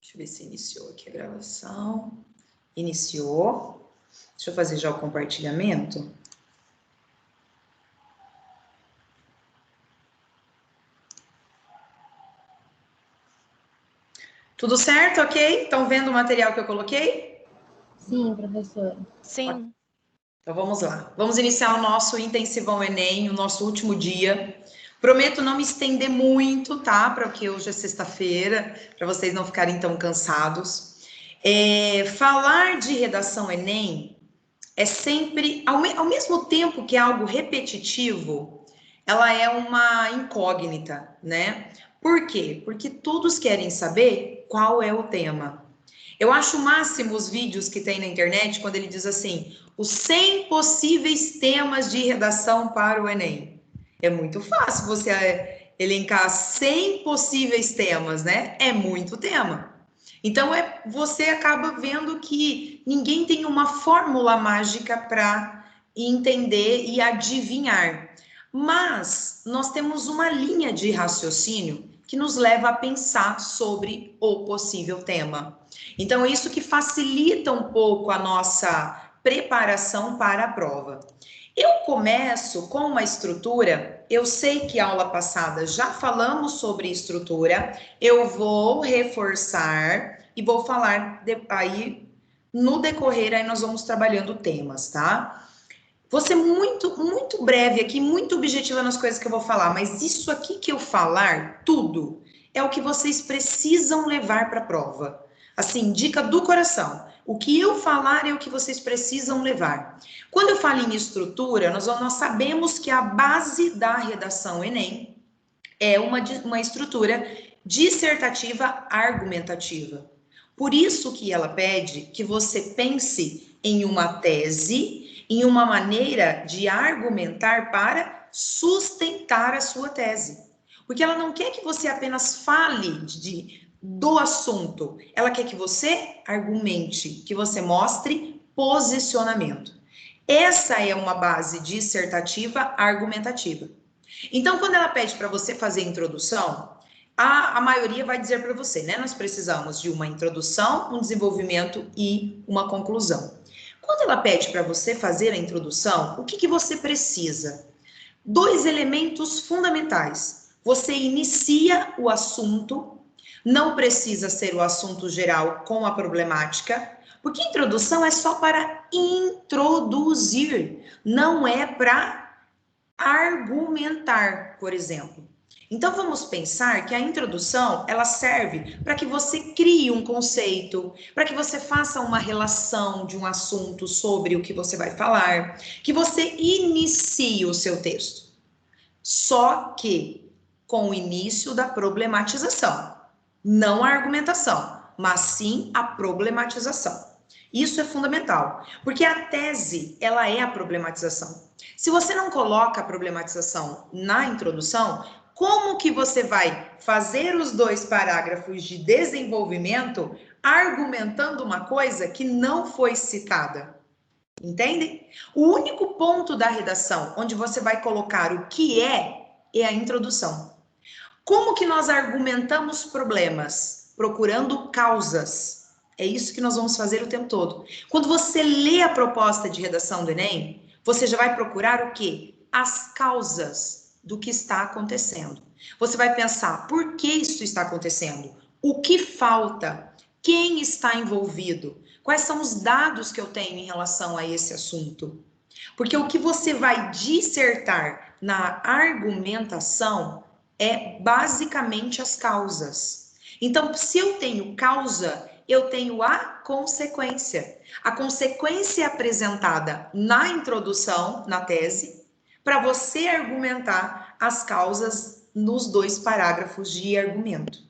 Deixa eu ver se iniciou aqui a gravação. Iniciou. Deixa eu fazer já o compartilhamento. Tudo certo, ok? Estão vendo o material que eu coloquei? Sim, professora. Sim. Então vamos lá. Vamos iniciar o nosso Intensivão Enem, o nosso último dia. Prometo não me estender muito, tá? Porque hoje é sexta-feira, para vocês não ficarem tão cansados. Falar de redação Enem é sempre, ao mesmo tempo que é algo repetitivo, ela é uma incógnita, né? Por quê? Porque todos querem saber qual é o tema. Eu acho o máximo os vídeos que tem na internet quando ele diz assim, os 100 possíveis temas de redação para o Enem. É muito fácil você elencar 100 possíveis temas, né? É muito tema. Então, você acaba vendo que ninguém tem uma fórmula mágica para entender e adivinhar. Mas nós temos uma linha de raciocínio que nos leva a pensar sobre o possível tema. Então, isso que facilita um pouco a nossa preparação para a prova. Eu começo com uma estrutura, eu sei que aula passada já falamos sobre estrutura, eu vou reforçar e vou falar aí no decorrer, aí nós vamos trabalhando temas, tá? Vou ser muito breve aqui, muito objetiva nas coisas que eu vou falar, mas isso aqui que eu falar, tudo, é o que vocês precisam levar para a prova. Assim, dica do coração. O que eu falar é o que vocês precisam levar. Quando eu falo em estrutura, nós sabemos que a base da redação Enem é uma estrutura dissertativa argumentativa. Por isso que ela pede que você pense em uma tese, em uma maneira de argumentar para sustentar a sua tese. Porque ela não quer que você apenas fale do assunto, ela quer que você argumente, que você mostre posicionamento. Essa é uma base dissertativa argumentativa. Então, quando ela pede para você fazer a introdução, a maioria vai dizer para você, né? Nós precisamos de uma introdução, um desenvolvimento e uma conclusão. Quando ela pede para você fazer a introdução, o que você precisa? 2 elementos fundamentais. Você inicia o assunto, não precisa ser o assunto geral com a problemática, porque introdução é só para introduzir, não é para argumentar, por exemplo. Então vamos pensar que a introdução, ela serve para que você crie um conceito, para que você faça uma relação de um assunto sobre o que você vai falar, que você inicie o seu texto. Só que com o início da problematização, não a argumentação, mas sim a problematização. Isso é fundamental, porque a tese, ela é a problematização. Se você não coloca a problematização na introdução, como que você vai fazer os 2 parágrafos de desenvolvimento argumentando uma coisa que não foi citada? Entendem? O único ponto da redação onde você vai colocar o que é a introdução. Como que nós argumentamos problemas? Procurando causas. É isso que nós vamos fazer o tempo todo. Quando você lê a proposta de redação do Enem, você já vai procurar o quê? As causas do que está acontecendo. Você vai pensar, por que isso está acontecendo? O que falta? Quem está envolvido? Quais são os dados que eu tenho em relação a esse assunto? Porque o que você vai dissertar na argumentação é basicamente as causas. Então, se eu tenho causa, eu tenho a consequência. A consequência é apresentada na introdução, na tese, para você argumentar as causas nos 2 parágrafos de argumento.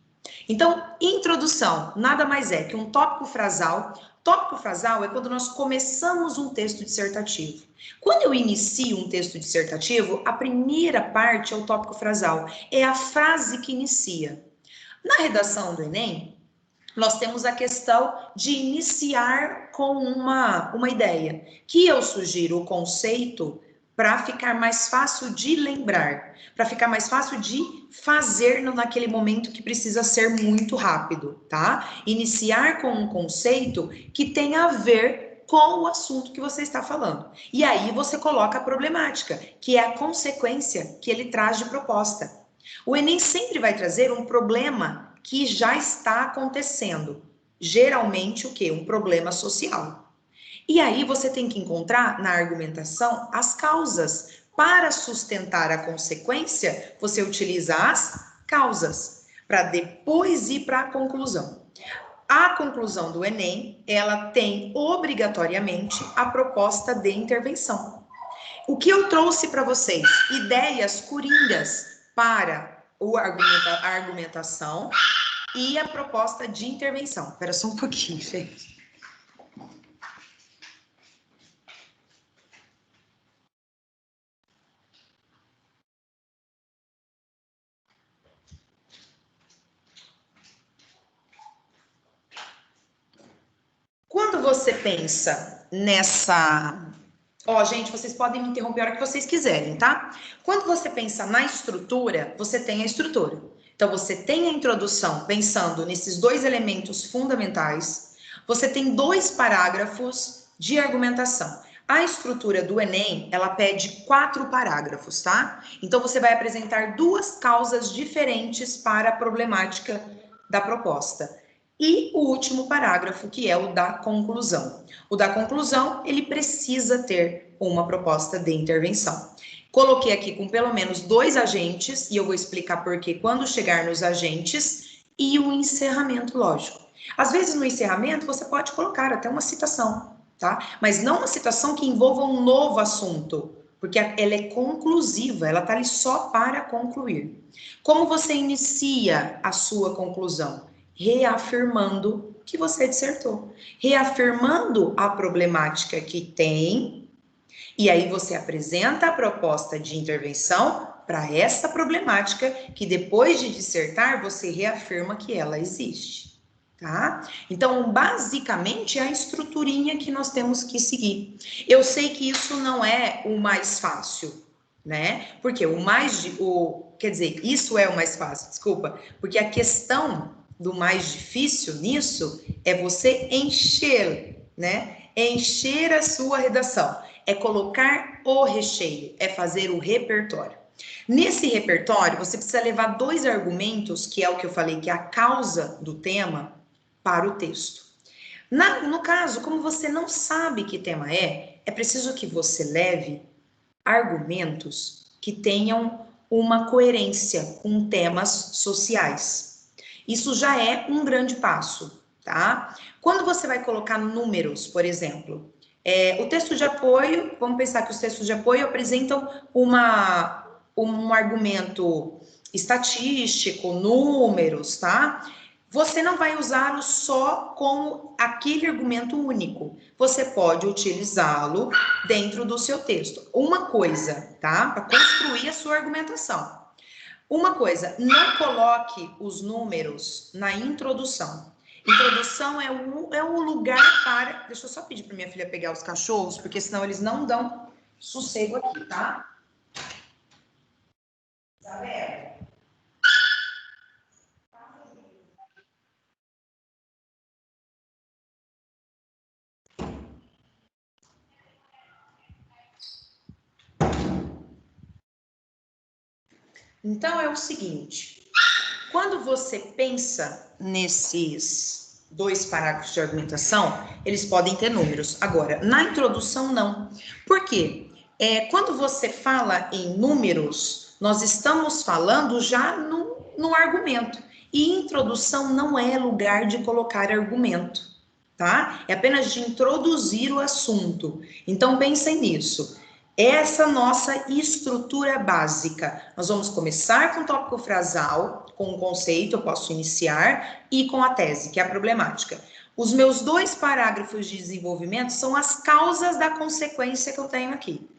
Então, introdução nada mais é que um tópico frasal. Tópico frasal é quando nós começamos um texto dissertativo. Quando eu inicio um texto dissertativo, a primeira parte é o tópico frasal, é a frase que inicia. Na redação do Enem, nós temos a questão de iniciar com uma ideia, que eu sugiro o conceito para ficar mais fácil de lembrar, para ficar mais fácil de fazer naquele momento que precisa ser muito rápido, tá? Iniciar com um conceito que tem a ver com o assunto que você está falando. E aí você coloca a problemática, que é a consequência que ele traz de proposta. O Enem sempre vai trazer um problema que já está acontecendo. Geralmente o quê? Um problema social. E aí você tem que encontrar na argumentação as causas. Para sustentar a consequência, você utiliza as causas, para depois ir para a conclusão. A conclusão do Enem, ela tem obrigatoriamente a proposta de intervenção. O que eu trouxe para vocês? Ideias coringas para a argumentação e a proposta de intervenção. Espera só um pouquinho, gente. Quando você pensa nessa... Ó, gente, vocês podem me interromper a hora que vocês quiserem, tá? Quando você pensa na estrutura, você tem a estrutura. Então, você tem a introdução pensando nesses dois elementos fundamentais. Você tem 2 parágrafos de argumentação. A estrutura do Enem, ela pede 4 parágrafos, tá? Então, você vai apresentar 2 causas diferentes para a problemática da proposta. E o último parágrafo, que é o da conclusão. O da conclusão, ele precisa ter uma proposta de intervenção. Coloquei aqui com pelo menos 2 agentes, e eu vou explicar por que quando chegar nos agentes, e o encerramento, lógico. Às vezes, no encerramento, você pode colocar até uma citação, tá? Mas não uma citação que envolva um novo assunto, porque ela é conclusiva, ela tá ali só para concluir. Como você inicia a sua conclusão? Reafirmando que você dissertou, reafirmando a problemática que tem, e aí você apresenta a proposta de intervenção para essa problemática que depois de dissertar você reafirma que ela existe, tá? Então, basicamente é a estruturinha que nós temos que seguir. Eu sei que isso não é o mais fácil, né? Porque quer dizer, isso é o mais fácil, desculpa, porque a questão do mais difícil nisso é você encher, né? Encher a sua redação, é colocar o recheio, é fazer o repertório. Nesse repertório, você precisa levar 2 argumentos, que é o que eu falei, que é a causa do tema, para o texto. No caso, como você não sabe que tema é preciso que você leve argumentos que tenham uma coerência com temas sociais. Isso já é um grande passo, tá? Quando você vai colocar números, por exemplo, o texto de apoio, vamos pensar que os textos de apoio apresentam um argumento estatístico, números, tá? Você não vai usá-lo só como aquele argumento único. Você pode utilizá-lo dentro do seu texto. Uma coisa, tá? Para construir a sua argumentação. Uma coisa, não coloque os números na introdução. Introdução é um lugar para... Deixa eu só pedir para minha filha pegar os cachorros, porque senão eles não dão sossego aqui, tá? Isabela. Então, é o seguinte, quando você pensa nesses 2 parágrafos de argumentação, eles podem ter números. Agora, na introdução, não. Por quê? Quando você fala em números, nós estamos falando já no argumento. E introdução não é lugar de colocar argumento, tá? É apenas de introduzir o assunto. Então, pensem nisso. Essa nossa estrutura básica. Nós vamos começar com o tópico frasal, com o conceito, eu posso iniciar, e com a tese, que é a problemática. Os meus 2 parágrafos de desenvolvimento são as causas da consequência que eu tenho aqui.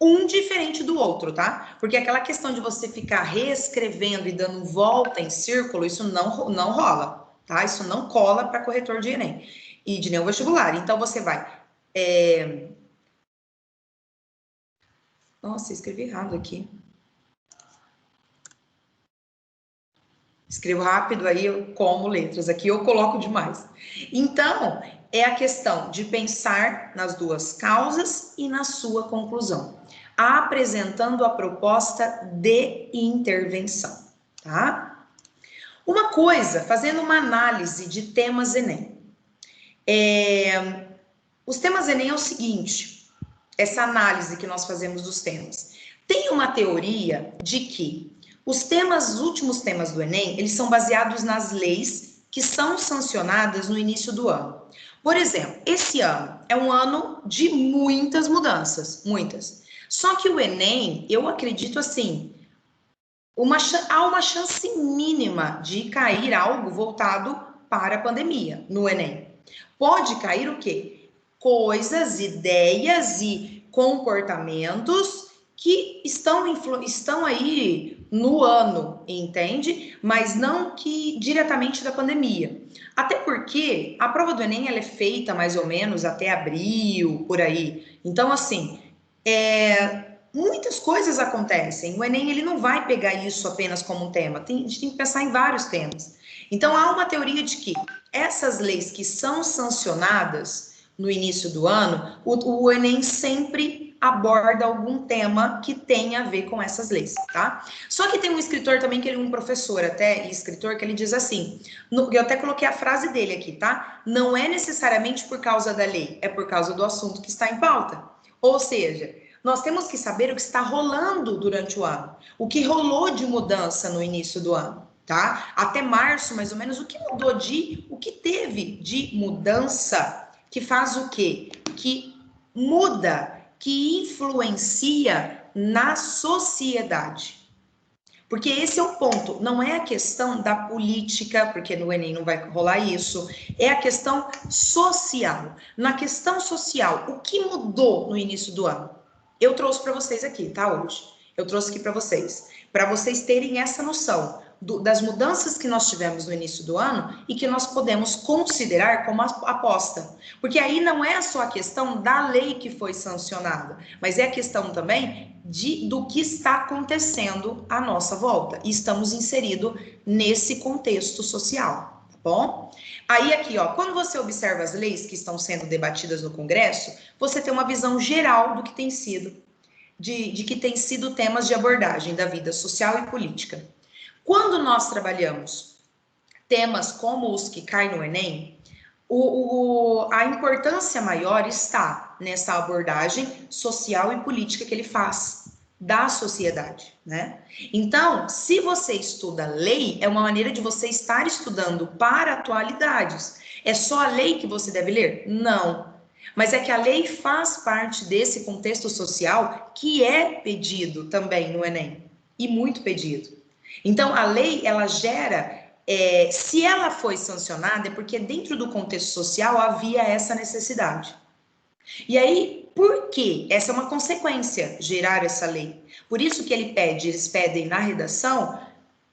Um diferente do outro, tá? Porque aquela questão de você ficar reescrevendo e dando volta em círculo, isso não rola, tá? Isso não cola para corretor de Enem e de nenhum vestibular. Então, você vai... Nossa, escrevi errado aqui. Escrevo rápido, aí eu como letras. Aqui eu coloco demais. Então, é a questão de pensar nas duas causas e na sua conclusão, apresentando a proposta de intervenção, tá? Uma coisa, fazendo uma análise de temas Enem. Os temas Enem é o seguinte, essa análise que nós fazemos dos temas. Tem uma teoria de que os últimos temas do Enem, eles são baseados nas leis que são sancionadas no início do ano. Por exemplo, esse ano é um ano de muitas mudanças, muitas. Só que o Enem, eu acredito assim, há uma chance mínima de cair algo voltado para a pandemia no Enem. Pode cair o quê? Coisas, ideias e comportamentos que estão aí no ano, entende? Mas não que diretamente da pandemia. Até porque a prova do Enem ela é feita mais ou menos até abril, por aí. Então, assim, muitas coisas acontecem. O Enem ele não vai pegar isso apenas como um tema. A gente tem que pensar em vários temas. Então, há uma teoria de que essas leis que são sancionadas no início do ano, o Enem sempre aborda algum tema que tenha a ver com essas leis, tá? Só que tem um escritor também, que ele é um professor até, e escritor, que ele diz assim, eu até coloquei a frase dele aqui, tá? Não é necessariamente por causa da lei, é por causa do assunto que está em pauta. Ou seja, nós temos que saber o que está rolando durante o ano, o que rolou de mudança no início do ano, tá? Até março, mais ou menos, o que teve de mudança que faz o quê? Que muda, que influencia na sociedade. Porque esse é o ponto, não é a questão da política, porque no Enem não vai rolar isso, é a questão social. Na questão social, o que mudou no início do ano? Eu trouxe para vocês aqui, tá, hoje. Eu trouxe aqui para vocês terem essa noção das mudanças que nós tivemos no início do ano e que nós podemos considerar como aposta. Porque aí não é só a questão da lei que foi sancionada, mas é a questão também do que está acontecendo à nossa volta. E estamos inseridos nesse contexto social, tá bom? Aí aqui, ó, quando você observa as leis que estão sendo debatidas no Congresso, você tem uma visão geral do que tem sido, de que tem sido temas de abordagem da vida social e política. Quando nós trabalhamos temas como os que caem no Enem, a importância maior está nessa abordagem social e política que ele faz da sociedade, né? Então, se você estuda lei, é uma maneira de você estar estudando para atualidades. É só a lei que você deve ler? Não. Mas é que a lei faz parte desse contexto social que é pedido também no Enem, e muito pedido. Então, a lei, ela gera, se ela foi sancionada, é porque dentro do contexto social havia essa necessidade. E aí, por que? Essa é uma consequência, gerar essa lei. Por isso que eles pedem na redação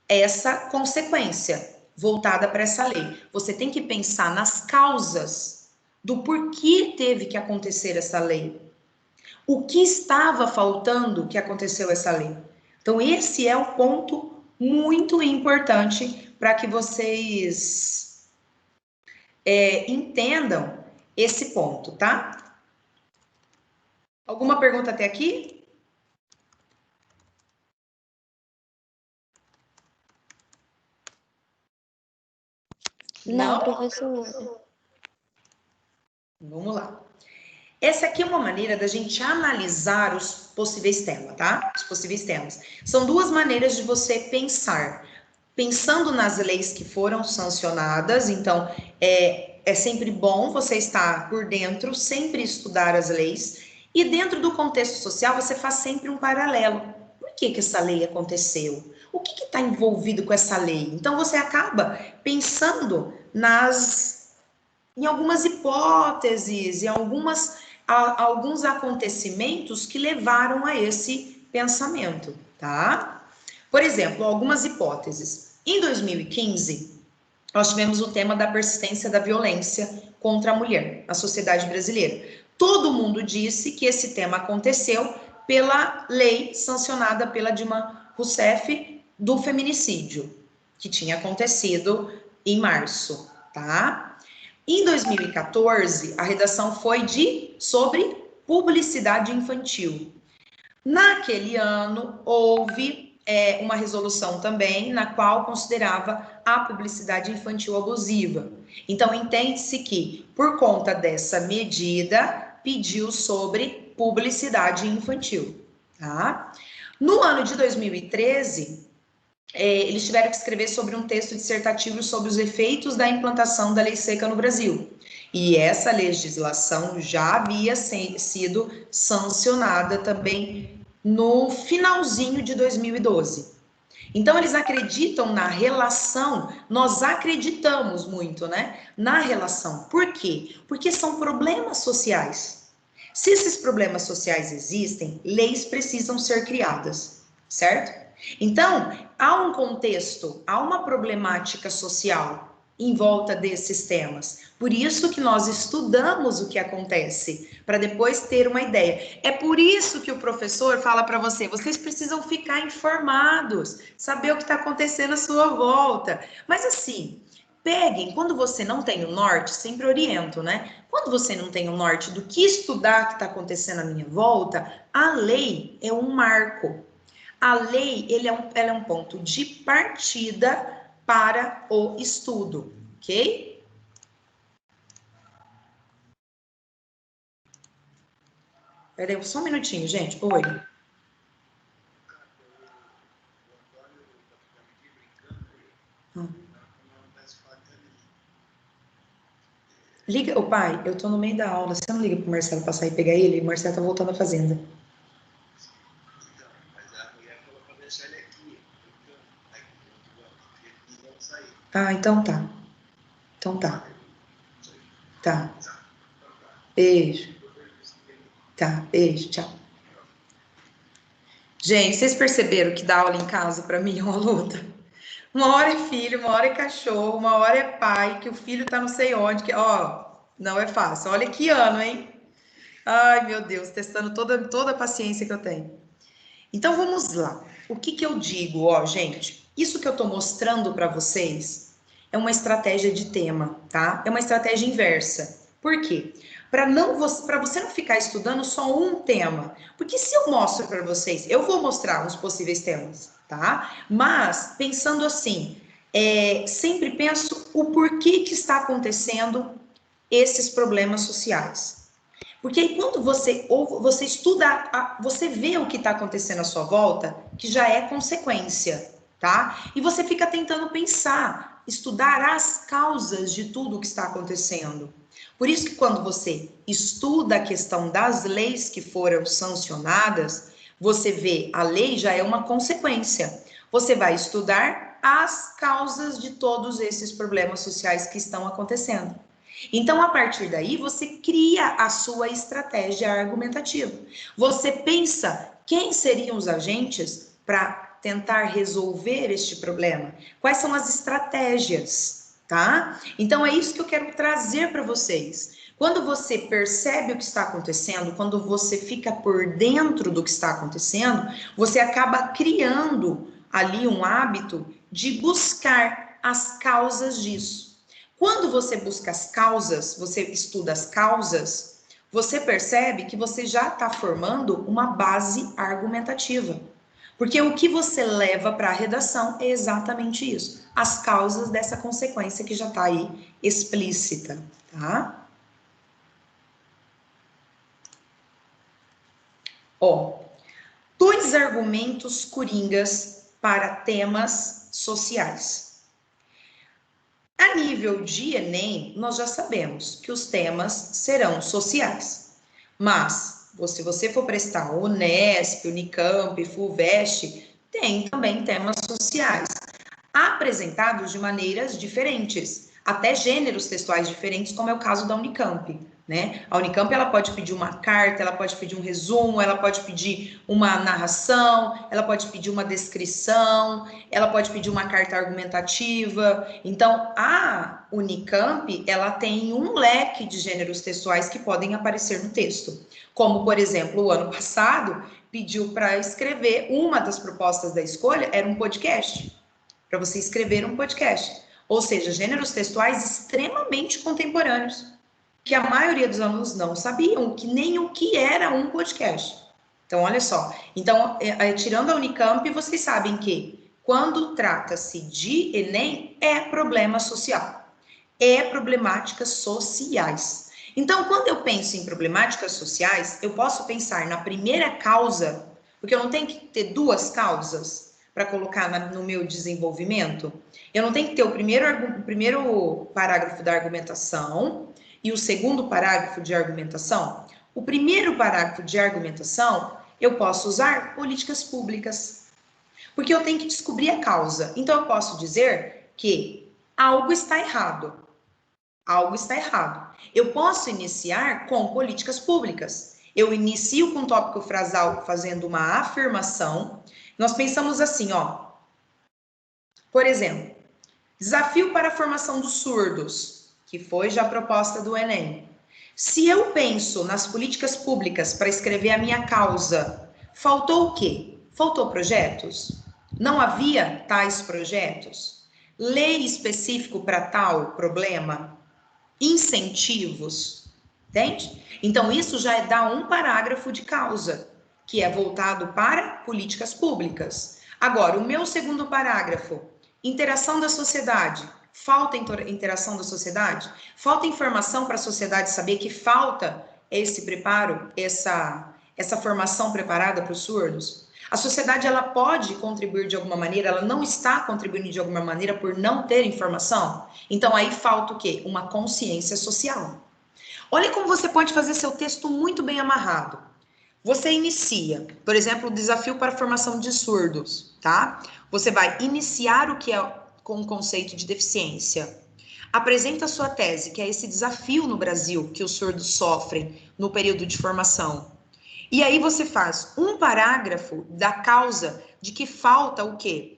essa consequência voltada para essa lei. Você tem que pensar nas causas do porquê teve que acontecer essa lei. O que estava faltando que aconteceu essa lei? Então, esse é o ponto muito importante para que vocês entendam esse ponto, tá? Alguma pergunta até aqui? Não, professor. Vamos lá. Essa aqui é uma maneira da gente analisar os possíveis temas, tá? Os possíveis temas. São duas maneiras de você pensar. Pensando nas leis que foram sancionadas, então é sempre bom você estar por dentro, sempre estudar as leis, e dentro do contexto social você faz sempre um paralelo. Por que essa lei aconteceu? O que está envolvido com essa lei? Então você acaba pensando em algumas hipóteses, em alguns acontecimentos que levaram a esse pensamento, tá? Por exemplo, algumas hipóteses. Em 2015, nós tivemos o tema da persistência da violência contra a mulher na sociedade brasileira. Todo mundo disse que esse tema aconteceu pela lei sancionada pela Dilma Rousseff do feminicídio, que tinha acontecido em março, tá? Em 2014, a redação foi sobre publicidade infantil. Naquele ano, houve uma resolução também, na qual considerava a publicidade infantil abusiva. Então, entende-se que, por conta dessa medida, pediu sobre publicidade infantil, tá? No ano de 2013, eles tiveram que escrever sobre um texto dissertativo sobre os efeitos da implantação da lei seca no Brasil. E essa legislação já havia sido sancionada também no finalzinho de 2012. Então, eles acreditam na relação, nós acreditamos muito, né? Na relação. Por quê? Porque são problemas sociais. Se esses problemas sociais existem, leis precisam ser criadas, certo? Então, há um contexto, há uma problemática social em volta desses temas. Por isso que nós estudamos o que acontece, para depois ter uma ideia. É por isso que o professor fala para vocês precisam ficar informados, saber o que está acontecendo à sua volta. Mas assim, peguem, quando você não tem o norte, sempre oriento, né? Quando você não tem o norte do que estudar que está acontecendo à minha volta, a lei é um marco. A lei, ela é um ponto de partida para o estudo, ok? Peraí, só um minutinho, gente. Oi. Liga, ô pai, eu tô no meio da aula. Você não liga pro Marcelo passar e pegar ele? O Marcelo tá voltando à fazenda. Ah, então tá. Então tá. Tá. Beijo. Tá, beijo, tchau. Gente, vocês perceberam que dar aula em casa para mim é uma luta? Uma hora é filho, uma hora é cachorro, uma hora é pai, que o filho tá não sei onde, que ó, não é fácil. Olha que ano, hein? Ai, meu Deus, testando toda a paciência que eu tenho. Então vamos lá. O que que eu digo, ó, gente? Isso que eu tô mostrando para vocês é uma estratégia de tema, tá? É uma estratégia inversa. Por quê? Para você não ficar estudando só um tema. Porque se eu mostro para vocês, eu vou mostrar os possíveis temas, tá? Mas pensando assim, sempre penso o porquê que está acontecendo esses problemas sociais. Porque aí quando você estuda, você vê o que está acontecendo à sua volta, que já é consequência, tá? E você fica tentando pensar, estudar as causas de tudo o que está acontecendo. Por isso que quando você estuda a questão das leis que foram sancionadas, você vê a lei já é uma consequência. Você vai estudar as causas de todos esses problemas sociais que estão acontecendo. Então, a partir daí, você cria a sua estratégia argumentativa. Você pensa quem seriam os agentes para tentar resolver este problema? Quais são as estratégias, tá? Então, é isso que eu quero trazer para vocês. Quando você percebe o que está acontecendo, quando você fica por dentro do que está acontecendo, você acaba criando ali um hábito de buscar as causas disso. Quando você busca as causas, você estuda as causas, você percebe que você já está formando uma base argumentativa. Porque o que você leva para a redação é exatamente isso. As causas dessa consequência que já está aí explícita, tá? Ó, 2 argumentos coringas para temas sociais. A nível de Enem, nós já sabemos que os temas serão sociais. Mas, se você for prestar o Unesp, Unicamp, FUVEST, tem também temas sociais, apresentados de maneiras diferentes, até gêneros textuais diferentes, como é o caso da Unicamp, né? A Unicamp, ela pode pedir uma carta, ela pode pedir um resumo, ela pode pedir uma narração, ela pode pedir uma descrição, ela pode pedir uma carta argumentativa. Então, a Unicamp, ela tem um leque de gêneros textuais que podem aparecer no texto. Como, por exemplo, o ano passado, pediu para escrever, uma das propostas da escolha era um podcast, para você escrever um podcast. Ou seja, gêneros textuais extremamente contemporâneos, que a maioria dos alunos não sabiam que nem o que era um podcast. Então, olha só. Então, tirando a Unicamp, vocês sabem que quando trata-se de Enem, é problema social. É problemáticas sociais. Então, quando eu penso em problemáticas sociais, eu posso pensar na primeira causa, porque eu não tenho que ter duas causas para colocar no meu desenvolvimento. Eu não tenho que ter o primeiro parágrafo da argumentação e o segundo parágrafo de argumentação. O primeiro parágrafo de argumentação, eu posso usar políticas públicas, porque eu tenho que descobrir a causa. Então, eu posso dizer que algo está errado. Algo está errado. Eu posso iniciar com políticas públicas. Eu inicio com tópico frasal fazendo uma afirmação. Nós pensamos assim, ó. Por exemplo, desafio para a formação dos surdos, que foi já a proposta do Enem. Se eu penso nas políticas públicas para escrever a minha causa, faltou o quê? Faltou projetos? Não havia tais projetos? Lei específico para tal problema? Incentivos? Entende? Então, isso já dá um parágrafo de causa, que é voltado para políticas públicas. Agora, o meu segundo parágrafo, interação da sociedade. Falta interação da sociedade? Falta informação para a sociedade saber que falta esse preparo, essa formação preparada para os surdos? A sociedade, ela pode contribuir de alguma maneira, ela não está contribuindo de alguma maneira por não ter informação? Então, aí falta o quê? Uma consciência social. Olha como você pode fazer seu texto muito bem amarrado. Você inicia, por exemplo, o desafio para a formação de surdos, tá? Você vai iniciar o que é com o conceito de deficiência. Apresenta a sua tese, que é esse desafio no Brasil que os surdos sofrem no período de formação. E aí você faz um parágrafo da causa de que falta o quê?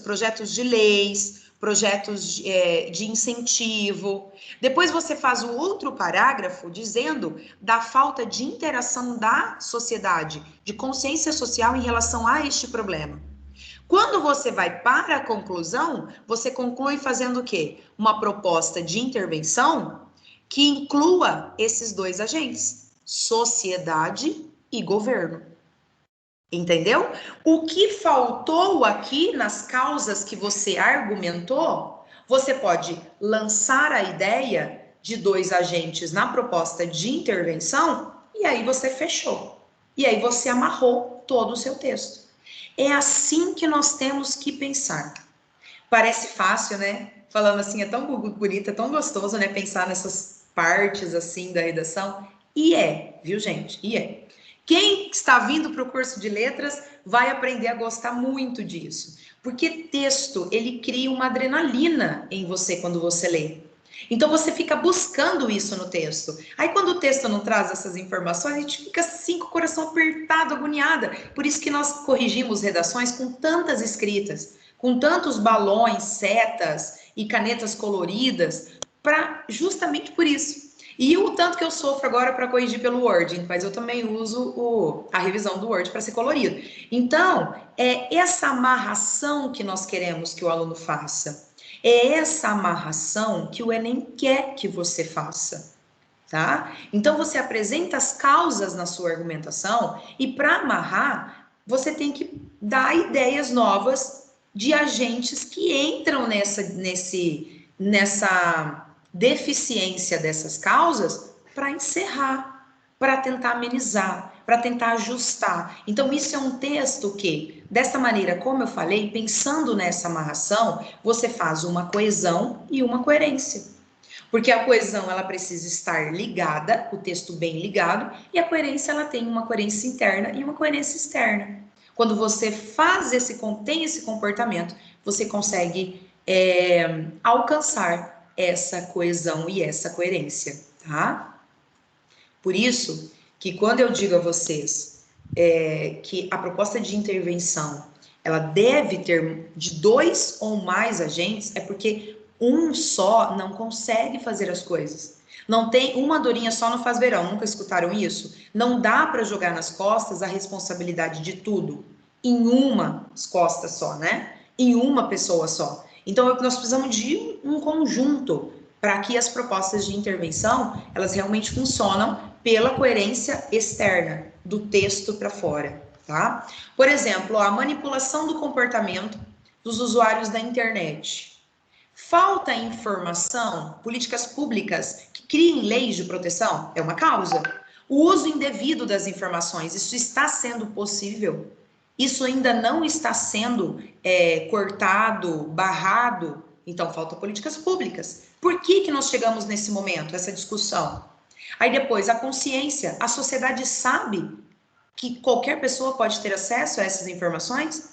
Projetos de leis, projetos de incentivo. Depois você faz o outro parágrafo dizendo da falta de interação da sociedade, de consciência social em relação a este problema. Quando você vai para a conclusão, você conclui fazendo o quê? Uma proposta de intervenção que inclua esses dois agentes, sociedade e governo. Entendeu? O que faltou aqui nas causas que você argumentou, você pode lançar a ideia de dois agentes na proposta de intervenção e aí você fechou. E aí você amarrou todo o seu texto. É assim que nós temos que pensar. Parece fácil, né? Falando assim, é tão bonito, é tão gostoso, né? Pensar nessas partes assim da redação. E é, viu, gente? E é. Quem está vindo para o curso de letras vai aprender a gostar muito disso. Porque texto, ele cria uma adrenalina em você quando você lê. Então você fica buscando isso no texto. Aí quando o texto não traz essas informações, a gente fica assim com o coração apertado, agoniada. Por isso que nós corrigimos redações com tantas escritas, com tantos balões, setas e canetas coloridas, justamente por isso. E o tanto que eu sofro agora para corrigir pelo Word, mas eu também uso a revisão do Word para ser colorido. Então, é essa amarração que nós queremos que o aluno faça. É essa amarração que o Enem quer que você faça, tá? Então, você apresenta as causas na sua argumentação e para amarrar, você tem que dar ideias novas de agentes que entram nessa deficiência dessas causas para encerrar, para tentar amenizar, para tentar ajustar. Então, isso é um texto que, dessa maneira, como eu falei, pensando nessa amarração, você faz uma coesão e uma coerência. Porque a coesão, ela precisa estar ligada, o texto bem ligado, e a coerência, ela tem uma coerência interna e uma coerência externa. Quando você tem esse comportamento, você consegue alcançar essa coesão e essa coerência, tá? Por isso que quando eu digo a vocês que a proposta de intervenção ela deve ter de 2 ou mais agentes, é porque um só não consegue fazer as coisas. Não tem uma dorinha só não faz verão, nunca escutaram isso? Não dá para jogar nas costas a responsabilidade de tudo em uma costas só, né? Em uma pessoa só. Então nós precisamos de um conjunto para que as propostas de intervenção elas realmente funcionam pela coerência externa do texto para fora, tá? Por exemplo, a manipulação do comportamento dos usuários da internet. Falta informação, políticas públicas que criem leis de proteção é uma causa. O uso indevido das informações, isso está sendo possível? Isso ainda não está sendo cortado, barrado? Então, falta políticas públicas. Por que nós chegamos nesse momento, essa discussão? Aí depois, a consciência. A sociedade sabe que qualquer pessoa pode ter acesso a essas informações?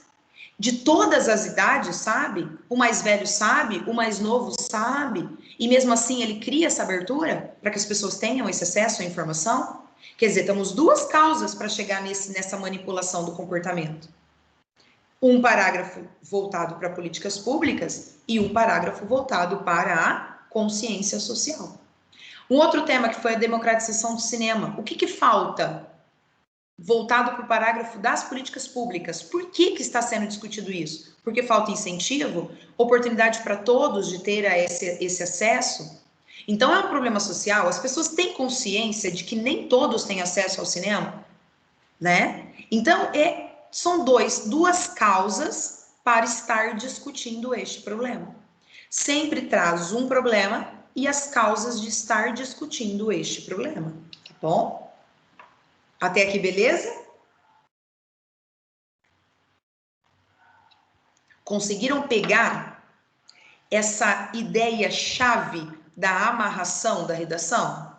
De todas as idades, sabe? O mais velho sabe, o mais novo sabe, e mesmo assim ele cria essa abertura para que as pessoas tenham esse acesso à informação? Quer dizer, temos duas causas para chegar nessa manipulação do comportamento. Um parágrafo voltado para políticas públicas e um parágrafo voltado para a consciência social. Um outro tema que foi a democratização do cinema. O que falta? Voltado para o parágrafo das políticas públicas. Por que está sendo discutido isso? Porque falta incentivo, oportunidade para todos de ter esse acesso. Então é um problema social, as pessoas têm consciência de que nem todos têm acesso ao cinema, né? Então são duas causas para estar discutindo este problema. Sempre traz um problema e as causas de estar discutindo este problema, tá bom? Até aqui, beleza? Conseguiram pegar essa ideia-chave da amarração da redação?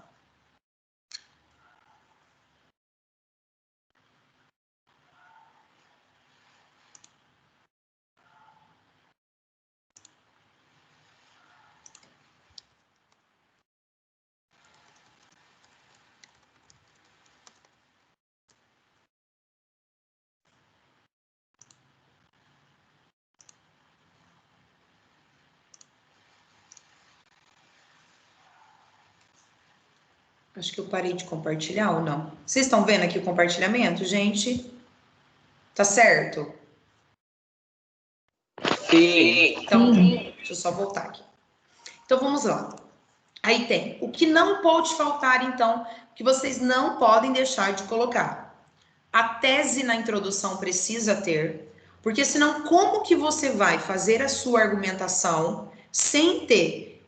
Acho que eu parei de compartilhar ou não? Vocês estão vendo aqui o compartilhamento, gente? Tá certo? Sim. Então, deixa eu só voltar aqui. Então, vamos lá. Aí tem o que não pode faltar, então, que vocês não podem deixar de colocar. A tese na introdução precisa ter, porque senão como que você vai fazer a sua argumentação sem ter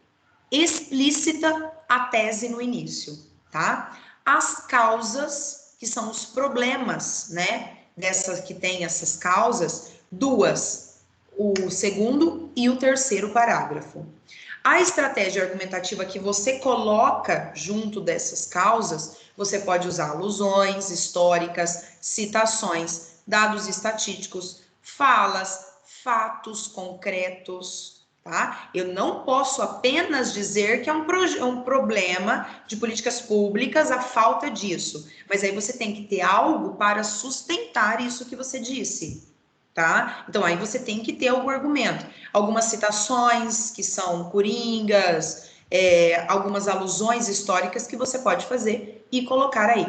explícita a tese no início, tá? As causas, que são os problemas, né? Dessas que tem essas causas, duas, o segundo e o terceiro parágrafo. A estratégia argumentativa que você coloca junto dessas causas, você pode usar alusões históricas, citações, dados estatísticos, falas, fatos concretos, tá? Eu não posso apenas dizer que é um problema de políticas públicas a falta disso, mas aí você tem que ter algo para sustentar isso que você disse, tá? Então aí você tem que ter algum argumento, algumas citações que são coringas, algumas alusões históricas que você pode fazer e colocar aí.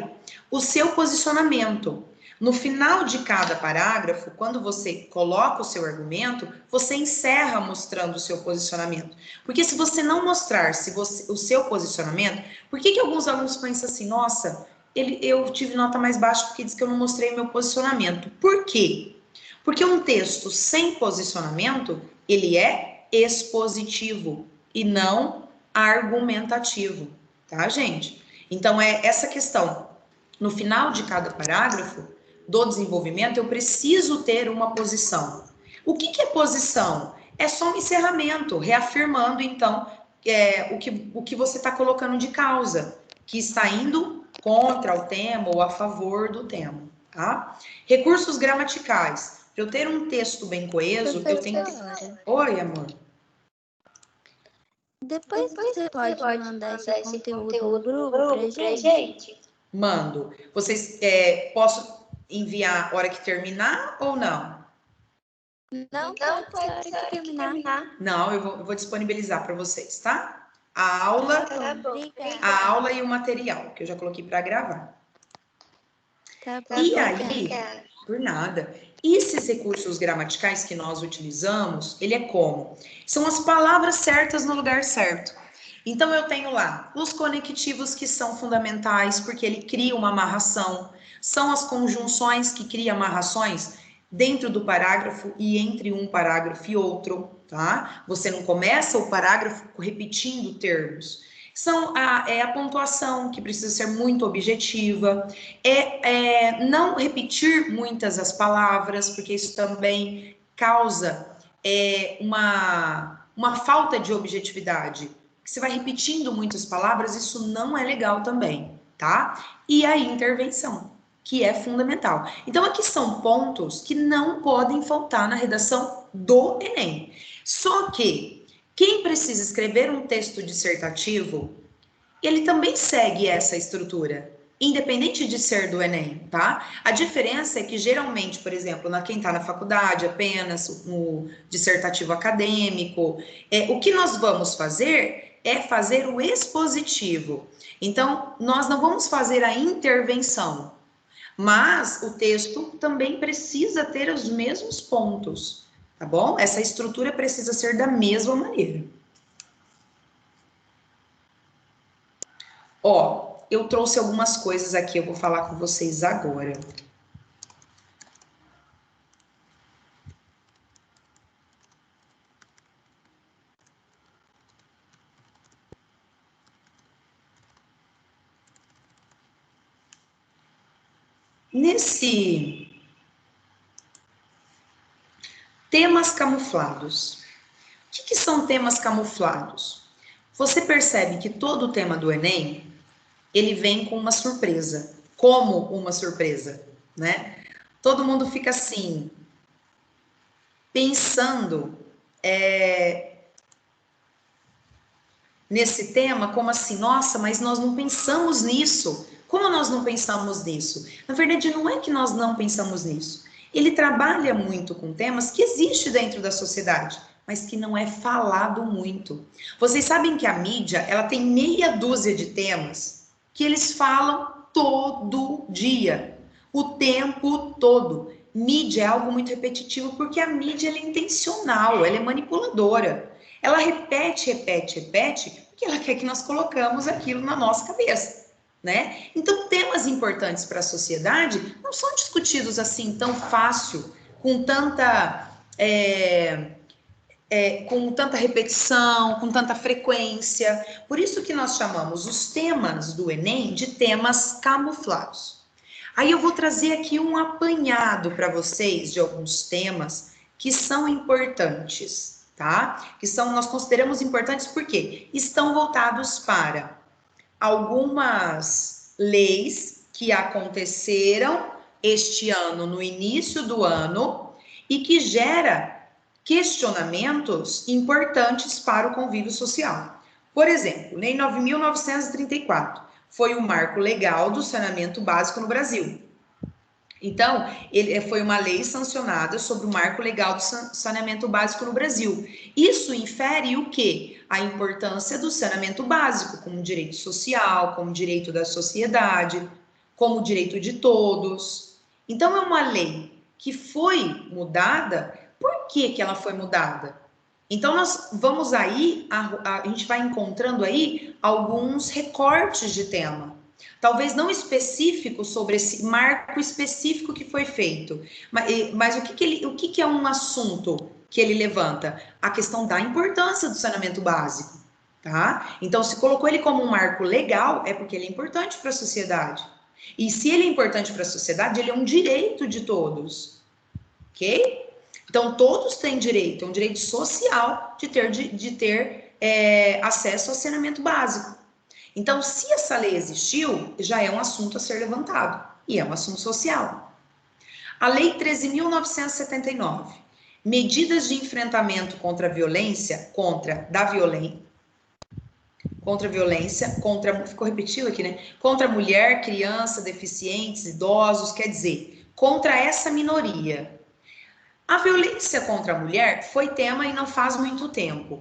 O seu posicionamento. No final de cada parágrafo, quando você coloca o seu argumento, você encerra mostrando o seu posicionamento. Porque se você não mostrar o seu posicionamento, por que alguns alunos pensam assim, nossa, eu tive nota mais baixa porque diz que eu não mostrei o meu posicionamento. Por quê? Porque um texto sem posicionamento, ele é expositivo e não argumentativo, tá, gente? Então, é essa questão. No final de cada parágrafo do desenvolvimento, eu preciso ter uma posição. O que é posição? É só um encerramento, reafirmando, então, o que você está colocando de causa, que está indo contra o tema ou a favor do tema, tá? Recursos gramaticais. Para eu ter um texto bem coeso, eu tenho que... Oi, amor. Depois você pode mandar esse conteúdo no grupo pra gente? Mando. Vocês, posso enviar a hora que terminar ou não? Não, pode ser a hora que terminar. Não, eu vou disponibilizar para vocês, tá? A aula, Tá bom, a aula e o material, que eu já coloquei para gravar. tá bom, E aí, por nada, esses recursos gramaticais que nós utilizamos, ele é como? São as palavras certas no lugar certo. Então, eu tenho lá os conectivos que são fundamentais, porque ele cria uma amarração. São as conjunções que criam amarrações dentro do parágrafo e entre um parágrafo e outro, tá? Você não começa o parágrafo repetindo termos. São a pontuação, que precisa ser muito objetiva, não repetir muitas as palavras, porque isso também causa uma falta de objetividade. Você vai repetindo muitas palavras, isso não é legal também, tá? E a intervenção, que é fundamental. Então, aqui são pontos que não podem faltar na redação do Enem. Só que quem precisa escrever um texto dissertativo, ele também segue essa estrutura, independente de ser do Enem, tá? A diferença é que geralmente, por exemplo, quem está na faculdade apenas, no dissertativo acadêmico, o que nós vamos fazer é fazer o expositivo. Então, nós não vamos fazer a intervenção, mas o texto também precisa ter os mesmos pontos, tá bom? Essa estrutura precisa ser da mesma maneira. Ó, eu trouxe algumas coisas aqui, eu vou falar com vocês agora. Nesse temas camuflados. O que são temas camuflados? Você percebe que todo o tema do Enem, ele vem com uma surpresa. Como uma surpresa, né? Todo mundo fica assim, pensando nesse tema, como assim, nossa, mas nós não pensamos nisso. Como nós não pensamos nisso? Na verdade, não é que nós não pensamos nisso. Ele trabalha muito com temas que existem dentro da sociedade, mas que não é falado muito. Vocês sabem que a mídia, ela tem meia dúzia de temas que eles falam todo dia, o tempo todo. Mídia é algo muito repetitivo porque a mídia ela é intencional, ela é manipuladora. Ela repete, repete, repete, porque ela quer que nós colocamos aquilo na nossa cabeça, né? Então, temas importantes para a sociedade não são discutidos assim tão fácil, com tanta repetição, com tanta frequência. Por isso que nós chamamos os temas do Enem de temas camuflados. Aí eu vou trazer aqui um apanhado para vocês de alguns temas que são importantes, tá? Nós consideramos importantes porque estão voltados para algumas leis que aconteceram este ano, no início do ano, e que gera questionamentos importantes para o convívio social. Por exemplo, Lei 9.934 foi o marco legal do saneamento básico no Brasil. Então, ele foi uma lei sancionada sobre o marco legal do saneamento básico no Brasil. Isso infere o quê? A importância do saneamento básico como direito social, como direito da sociedade, como direito de todos. Então, é uma lei que foi mudada. Por que ela foi mudada? Então, nós vamos aí, a gente vai encontrando aí alguns recortes de tema. Talvez não específico sobre esse marco específico que foi feito, mas o que é um assunto que ele levanta? A questão da importância do saneamento básico, tá? Então, se colocou ele como um marco legal, é porque ele é importante para a sociedade. E se ele é importante para a sociedade, ele é um direito de todos, ok? Então, todos têm direito, é um direito social de ter acesso ao saneamento básico. Então, se essa lei existiu, já é um assunto a ser levantado, e é um assunto social. A Lei 13.979, medidas de enfrentamento contra a violência, ficou repetido aqui, né? Contra mulher, criança, deficientes, idosos, quer dizer, contra essa minoria. A violência contra a mulher foi tema e não faz muito tempo.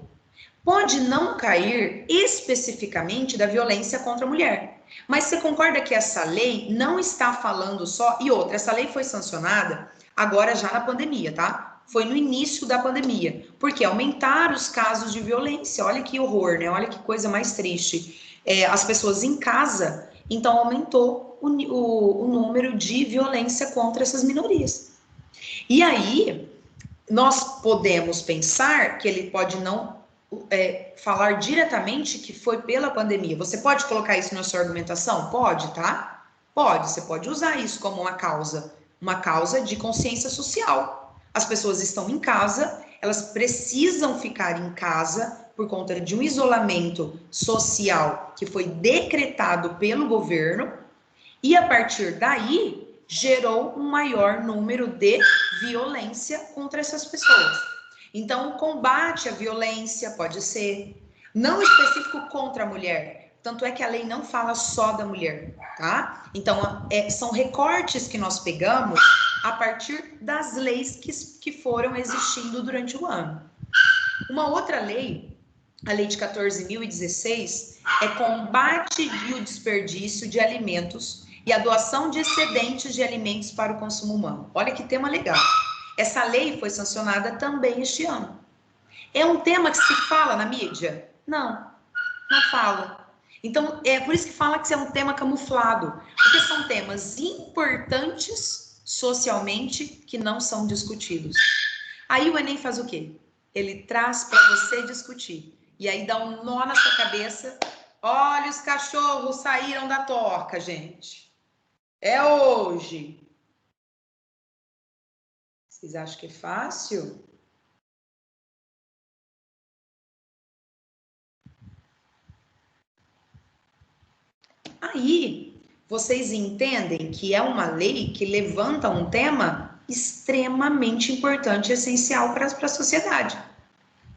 Pode não cair especificamente da violência contra a mulher. Mas você concorda que essa lei não está falando só... E outra, essa lei foi sancionada agora já na pandemia, tá? Foi no início da pandemia. Porque aumentaram os casos de violência. Olha que horror, né? Olha que coisa mais triste. As pessoas em casa, então aumentou o número de violência contra essas minorias. E aí, nós podemos pensar que ele pode não falar diretamente que foi pela pandemia. Você pode colocar isso na sua argumentação? Pode, tá? Pode, você pode usar isso como uma causa de consciência social. As pessoas estão em casa, elas precisam ficar em casa por conta de um isolamento social que foi decretado pelo governo, e a partir daí gerou um maior número de violência contra essas pessoas. Então, o combate à violência pode ser não específico contra a mulher, tanto é que a lei não fala só da mulher, tá? Então, são recortes que nós pegamos a partir das leis que foram existindo durante o ano. Uma outra lei, a lei de 14.016, é combate e o desperdício de alimentos e a doação de excedentes de alimentos para o consumo humano. Olha que tema legal. Essa lei foi sancionada também este ano. É um tema que se fala na mídia? Não, não fala. Então, é por isso que fala que é um tema camuflado, porque são temas importantes socialmente que não são discutidos. Aí o Enem faz o quê? Ele traz para você discutir. E aí dá um nó na sua cabeça. Olha, os cachorros saíram da toca, gente. É hoje. Vocês acham que é fácil? Aí, vocês entendem que é uma lei que levanta um tema extremamente importante e essencial para a sociedade.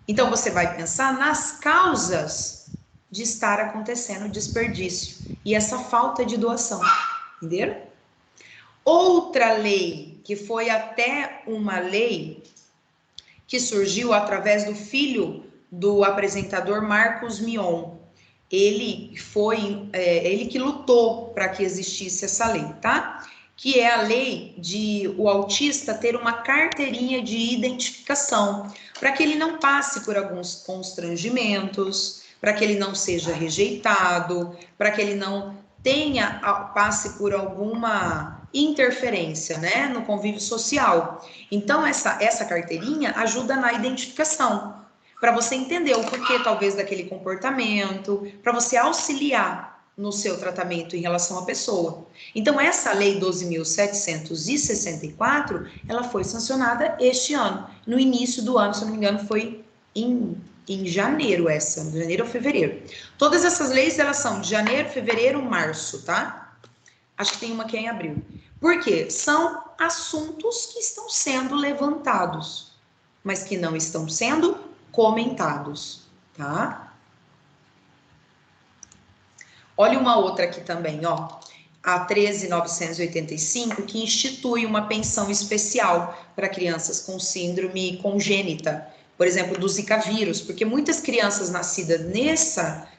Então, você vai pensar nas causas de estar acontecendo o desperdício e essa falta de doação, entenderam? Outra lei, que foi até uma lei que surgiu através do filho do apresentador Marcos Mion. Ele foi, ele que lutou para que existisse essa lei, tá? Que é a lei de o autista ter uma carteirinha de identificação, para que ele não passe por alguns constrangimentos, para que ele não seja rejeitado, para que ele não passe por alguma interferência, né, no convívio social. Então, essa carteirinha ajuda na identificação, para você entender o porquê, talvez, daquele comportamento, para você auxiliar no seu tratamento em relação à pessoa. Então, essa lei 12.764, ela foi sancionada este ano, no início do ano, se não me engano, foi em janeiro janeiro ou fevereiro. Todas essas leis, elas são de janeiro, fevereiro, março, tá? Acho que tem uma que é em abril. Por quê? São assuntos que estão sendo levantados, mas que não estão sendo comentados, tá? Olha uma outra aqui também, ó. A 13.985, que institui uma pensão especial para crianças com síndrome congênita, por exemplo, do Zika vírus, porque muitas crianças nascidas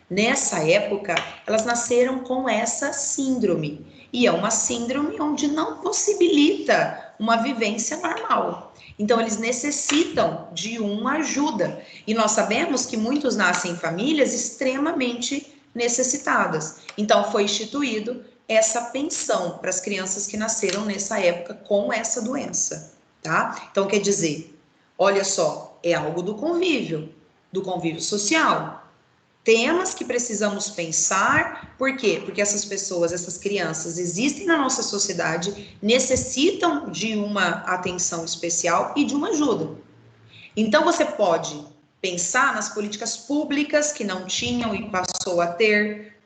nessa época, elas nasceram com essa síndrome, e é uma síndrome onde não possibilita uma vivência normal. Então, eles necessitam de uma ajuda, e nós sabemos que muitos nascem em famílias extremamente necessitadas. Então, foi instituído essa pensão para as crianças que nasceram nessa época com essa doença, tá? Então, quer dizer, olha só, é algo do convívio social. Temas que precisamos pensar, por quê? Porque essas pessoas, essas crianças existem na nossa sociedade, necessitam de uma atenção especial e de uma ajuda. Então, você pode pensar nas políticas públicas que não tinham e passou a ter,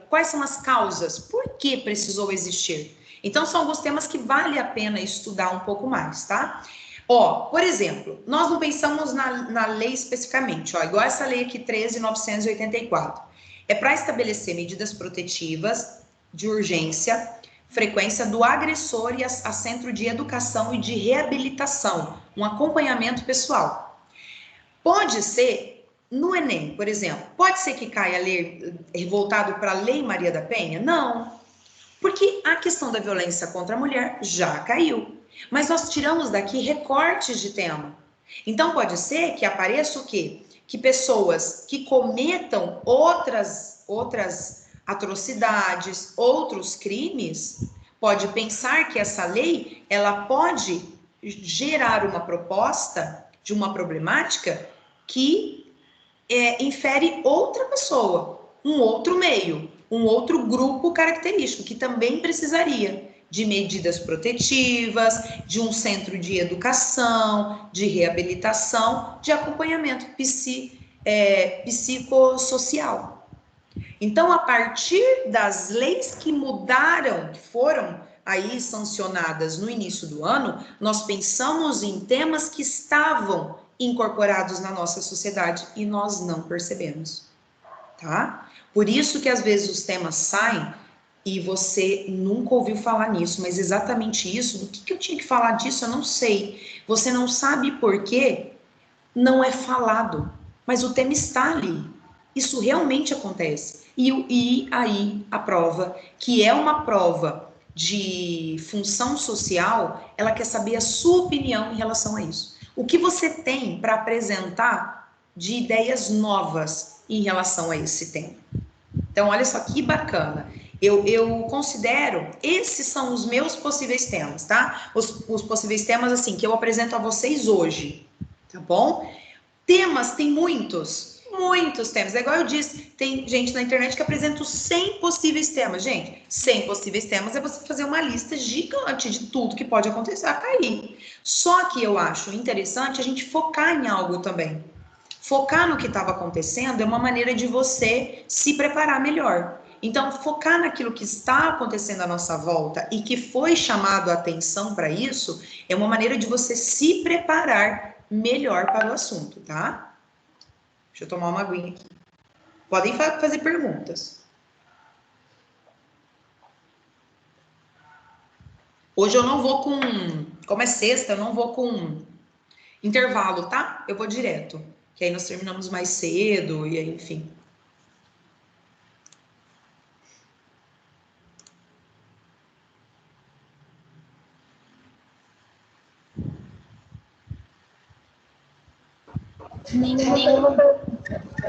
quais são as causas, por que precisou existir. Então, são alguns temas que vale a pena estudar um pouco mais, tá? Ó, por exemplo, nós não pensamos na lei especificamente, ó, igual essa lei aqui, 13.984. É para estabelecer medidas protetivas de urgência, frequência do agressor e a centro de educação e de reabilitação, um acompanhamento pessoal. Pode ser no Enem, por exemplo, pode ser que caia a lei voltado para a Lei Maria da Penha? Não, porque a questão da violência contra a mulher já caiu. Mas nós tiramos daqui recortes de tema. Então pode ser que apareça o quê? Que pessoas que cometam outras atrocidades, outros crimes, pode pensar que essa lei ela pode gerar uma proposta de uma problemática que infere outra pessoa, um outro meio, um outro grupo característico que também precisaria de medidas protetivas, de um centro de educação, de reabilitação, de acompanhamento psicossocial. Então, a partir das leis que mudaram, que foram aí sancionadas no início do ano, nós pensamos em temas que estavam incorporados na nossa sociedade e nós não percebemos, tá? Por isso que às vezes os temas saem e você nunca ouviu falar nisso, mas exatamente isso, do que eu tinha que falar disso, eu não sei. Você não sabe por quê, não é falado, mas o tema está ali. Isso realmente acontece. E aí a prova, que é uma prova de função social, ela quer saber a sua opinião em relação a isso. O que você tem para apresentar de ideias novas em relação a esse tema? Então, olha só que bacana. Eu considero, esses são os meus possíveis temas, tá? Os possíveis temas, assim, que eu apresento a vocês hoje, tá bom? Temas, tem muitos temas. É igual eu disse, tem gente na internet que apresenta os 100 possíveis temas. Gente, 100 possíveis temas é você fazer uma lista gigante de tudo que pode acontecer, cair. Só que eu acho interessante a gente focar em algo também. Focar no que estava acontecendo é uma maneira de você se preparar melhor. Então, focar naquilo que está acontecendo à nossa volta e que foi chamado a atenção para isso é uma maneira de você se preparar melhor para o assunto, tá? Deixa eu tomar uma aguinha aqui. Podem fazer perguntas. Hoje eu não vou como é sexta, eu não vou com intervalo, tá? Eu vou direto, que aí nós terminamos mais cedo e aí, enfim.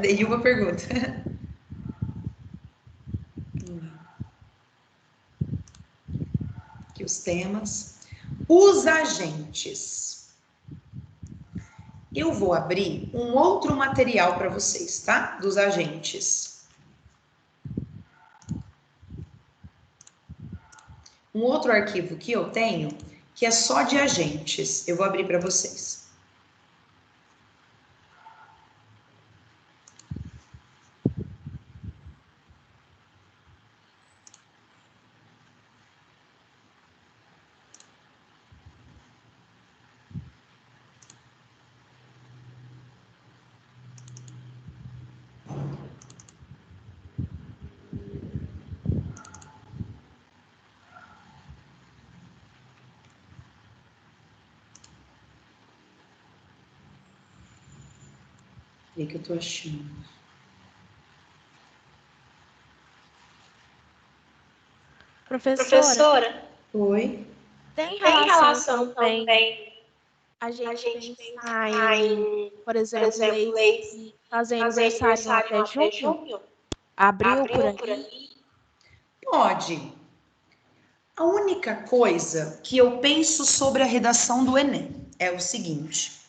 Nenhuma pergunta. Aqui os temas. Os agentes. Eu vou abrir um outro material para vocês, tá? Dos agentes. Um outro arquivo que eu tenho, que é só de agentes. Eu vou abrir para vocês. O que eu tô achando? Professora, Oi? tem relação também a gente pensar em, por exemplo, leis que fazem aniversário até junho? Abril por aí? Pode. A única coisa que eu penso sobre a redação do Enem é o seguinte: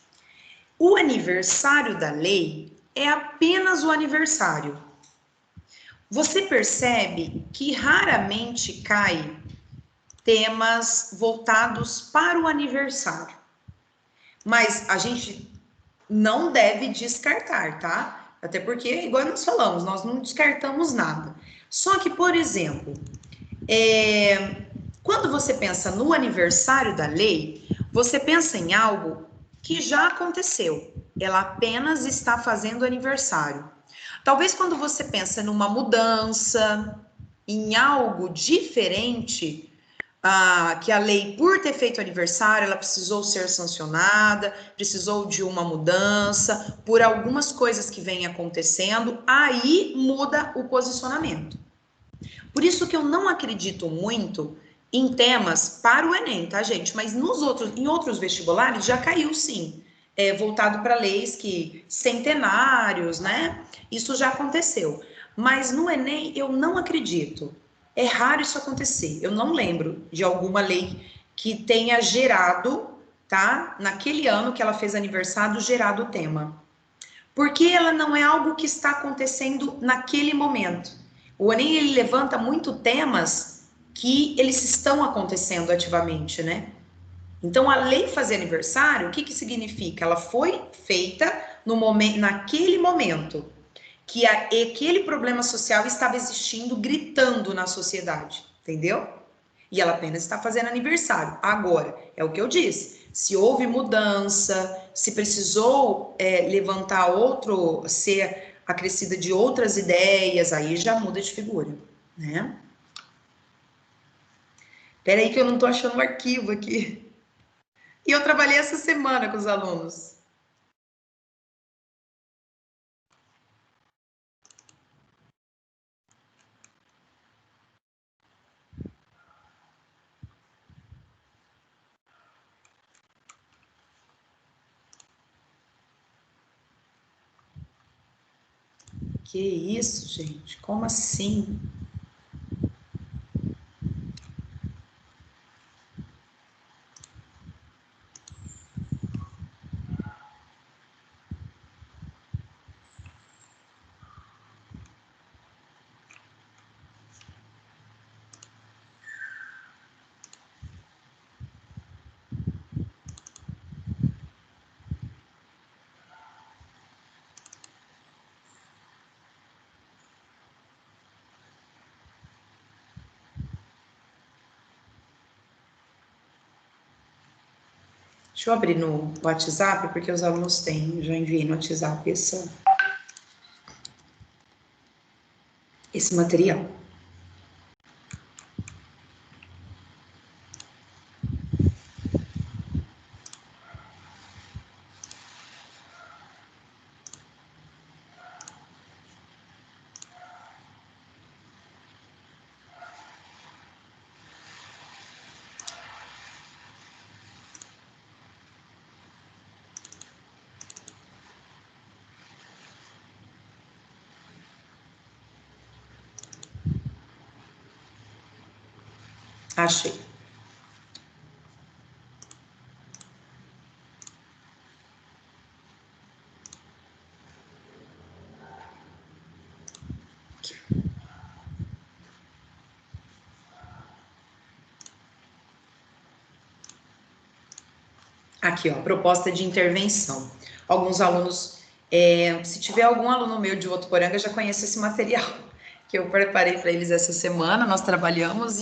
o aniversário da lei é apenas o aniversário. Você percebe que raramente cai temas voltados para o aniversário. Mas a gente não deve descartar, tá? Até porque, igual nós falamos, nós não descartamos nada. Só que, por exemplo, quando você pensa no aniversário da lei, você pensa em algo que já aconteceu. Ela apenas está fazendo aniversário. Talvez quando você pensa numa mudança, em algo diferente, que a lei, por ter feito aniversário, ela precisou ser sancionada, precisou de uma mudança, por algumas coisas que vêm acontecendo, aí muda o posicionamento. Por isso que eu não acredito muito em temas para o Enem, tá, gente? Mas em outros vestibulares já caiu, sim. Voltado para leis que centenários, né? Isso já aconteceu. Mas no Enem eu não acredito. É raro isso acontecer. Eu não lembro de alguma lei que tenha gerado, tá? Naquele ano que ela fez aniversário, gerado o tema. Porque ela não é algo que está acontecendo naquele momento. O Enem, ele levanta muito temas que eles estão acontecendo ativamente, né? Então, a lei fazer aniversário, o que que significa? Ela foi feita no momento, naquele momento que aquele problema social estava existindo, gritando na sociedade, entendeu? E ela apenas está fazendo aniversário. Agora, é o que eu disse, se houve mudança, se precisou levantar outro, ser acrescida de outras ideias, aí já muda de figura, né? Peraí que eu não tô achando o arquivo aqui. E eu trabalhei essa semana com os alunos. Que isso, gente? Como assim? Deixa eu abrir no WhatsApp, porque os alunos têm, já enviei no WhatsApp esse material. Achei. Aqui, ó, proposta de intervenção. Alguns alunos, se tiver algum aluno meu de Votuporanga, já conhece esse material que eu preparei para eles essa semana, nós trabalhamos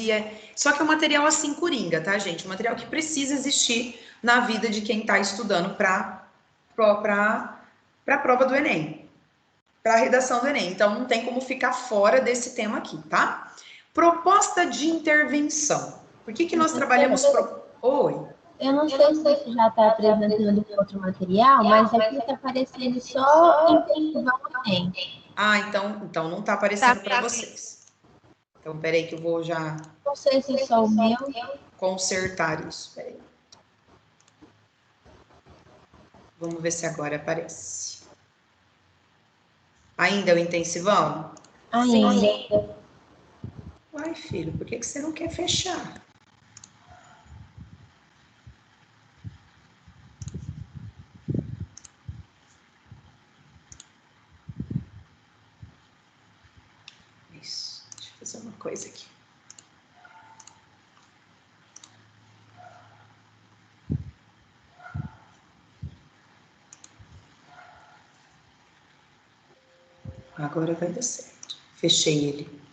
só que é um material assim coringa, tá, gente? Um material que precisa existir na vida de quem está estudando para a prova do Enem, para a redação do Enem. Então não tem como ficar fora desse tema aqui, tá? Proposta de intervenção. Por que que nós trabalhamos Oi. Eu não sei se você já está apresentando outro material, mas aqui está aparecendo só intensivão Enem. Então não está aparecendo para vocês. Então, peraí que eu vou já... Não sei se é só o meu. Consertar isso, peraí. Vamos ver se agora aparece. Ainda é o intensivão? Ainda. Uai, filho, por que você não quer fechar? Isso, deixa eu fazer uma coisa aqui. Agora vai dar certo. Fechei ele.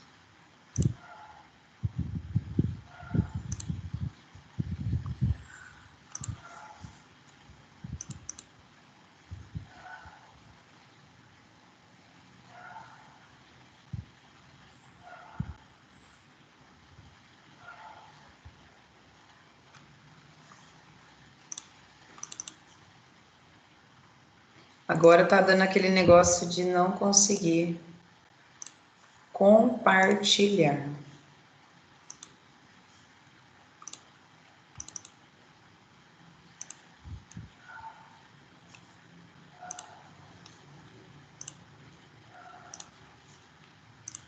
Agora tá dando aquele negócio de não conseguir compartilhar.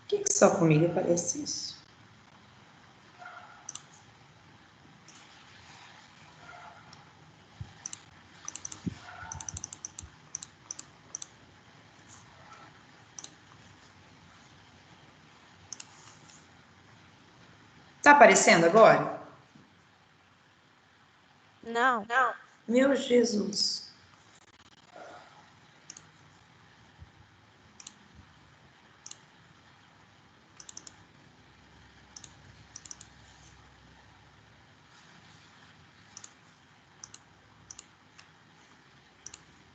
Por que só comigo aparece isso? Tá aparecendo agora? Não. Meu Jesus.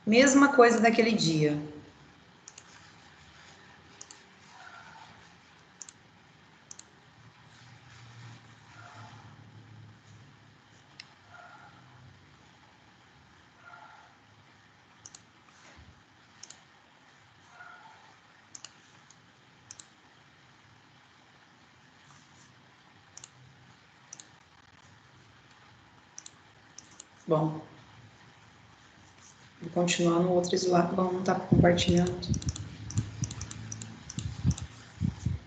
Mesma coisa daquele dia. Bom, vou continuar no outro slide. Bom, não tá compartilhando.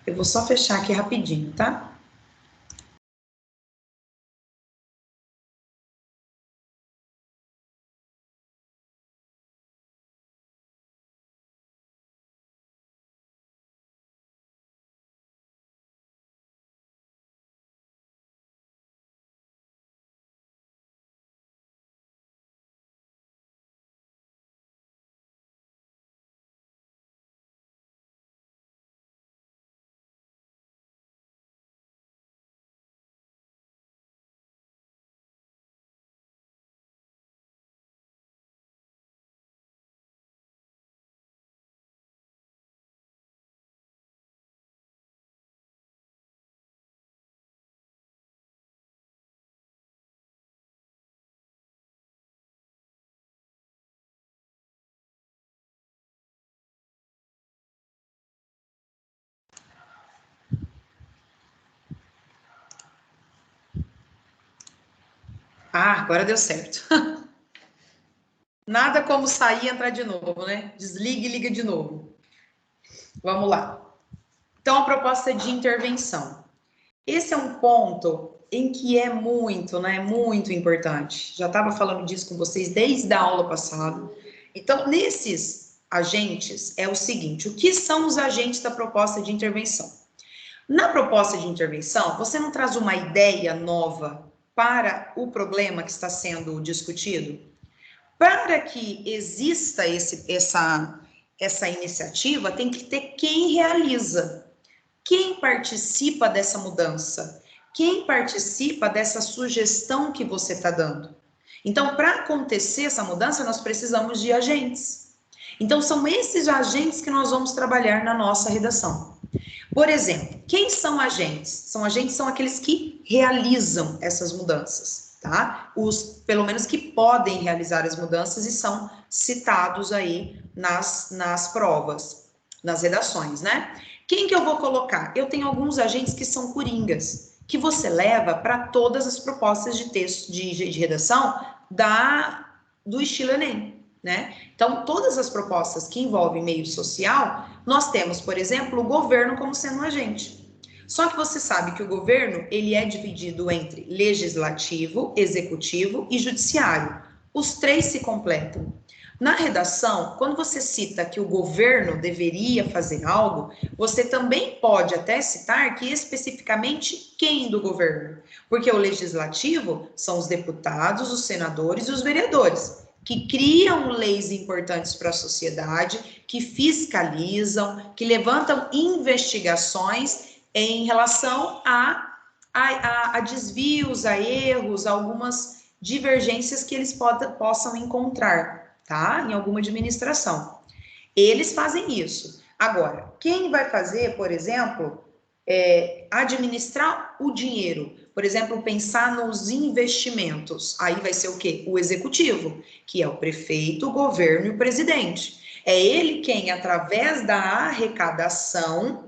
Eu vou só fechar aqui rapidinho, tá? Ah, agora deu certo. Nada como sair e entrar de novo, né? Desliga e liga de novo. Vamos lá. Então, a proposta de intervenção. Esse é um ponto em que é muito, né? Muito importante. Já estava falando disso com vocês desde a aula passada. Então, nesses agentes, é o seguinte: o que são os agentes da proposta de intervenção? Na proposta de intervenção, você não traz uma ideia nova para o problema que está sendo discutido? Para que exista essa iniciativa, tem que ter quem realiza, quem participa dessa mudança, quem participa dessa sugestão que você está dando. Então, para acontecer essa mudança, nós precisamos de agentes. Então, são esses agentes que nós vamos trabalhar na nossa redação. Por exemplo, quem são agentes? São aqueles que realizam essas mudanças, tá? Pelo menos que podem realizar as mudanças e são citados aí nas provas, nas redações, né? Quem que eu vou colocar? Eu tenho alguns agentes que são coringas, que você leva para todas as propostas de texto de redação do estilo Enem, né? Então, todas as propostas que envolvem meio social, nós temos, por exemplo, o governo como sendo um agente. Só que você sabe que o governo, ele é dividido entre legislativo, executivo e judiciário. Os três se completam. Na redação, quando você cita que o governo deveria fazer algo, você também pode até citar que especificamente quem do governo, porque o legislativo são os deputados, os senadores e os vereadores, que criam leis importantes para a sociedade, que fiscalizam, que levantam investigações em relação a desvios, a erros, a algumas divergências que eles possam encontrar, tá? Em alguma administração. Eles fazem isso. Agora, quem vai fazer, por exemplo, administrar o dinheiro. Por exemplo, pensar nos investimentos. Aí vai ser o quê? O executivo, que é o prefeito, o governo e o presidente. É ele quem, através da arrecadação,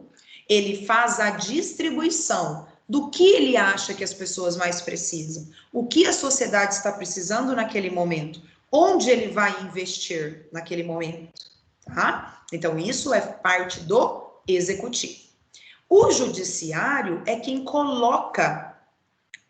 ele faz a distribuição do que ele acha que as pessoas mais precisam, o que a sociedade está precisando naquele momento, onde ele vai investir naquele momento, tá? Então, isso é parte do executivo. O judiciário é quem coloca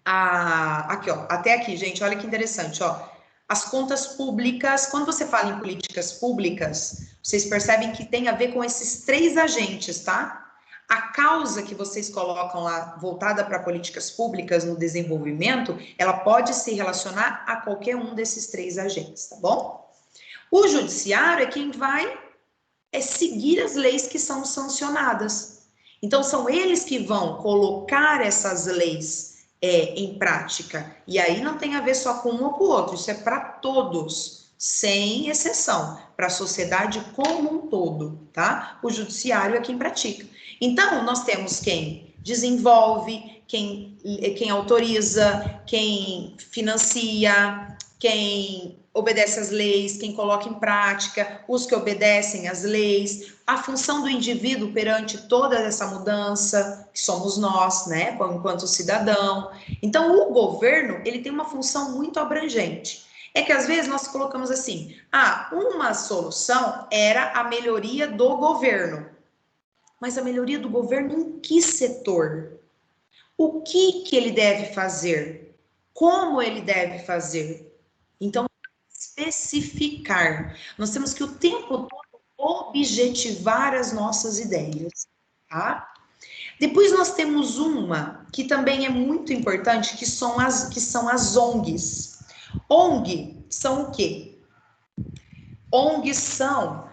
aqui, ó, até aqui, gente, olha que interessante, ó. As contas públicas, quando você fala em políticas públicas, vocês percebem que tem a ver com esses 3 agentes, tá? A causa que vocês colocam lá, voltada para políticas públicas no desenvolvimento, ela pode se relacionar a qualquer um desses 3 agentes, tá bom? O judiciário é quem vai seguir as leis que são sancionadas. Então, são eles que vão colocar essas leis em prática. E aí não tem a ver só com um ou com o outro, isso é para todos, sem exceção, para a sociedade como um todo, tá? O judiciário é quem pratica. Então, nós temos quem desenvolve, quem autoriza, quem financia, quem obedece às leis, quem coloca em prática, os que obedecem às leis, a função do indivíduo perante toda essa mudança, que somos nós, né, enquanto cidadão. Então, o governo, ele tem uma função muito abrangente. É que às vezes nós colocamos assim, uma solução era a melhoria do governo. Mas a melhoria do governo em que setor? O que ele deve fazer? Como ele deve fazer? Então, especificar. Nós temos que o tempo todo objetivar as nossas ideias, tá? Depois nós temos uma que também é muito importante, que são as ONGs. ONG são o quê? ONGs são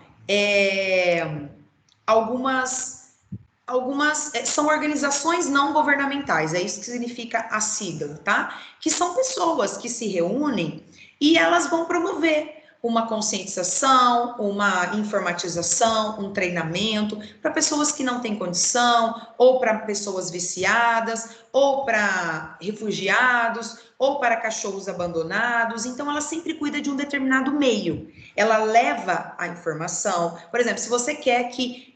são organizações não governamentais, é isso que significa a sigla, tá? Que são pessoas que se reúnem e elas vão promover uma conscientização, uma informatização, um treinamento para pessoas que não têm condição, ou para pessoas viciadas, ou para refugiados, ou para cachorros abandonados. Então, ela sempre cuida de um determinado meio. Ela leva a informação. Por exemplo, se você quer que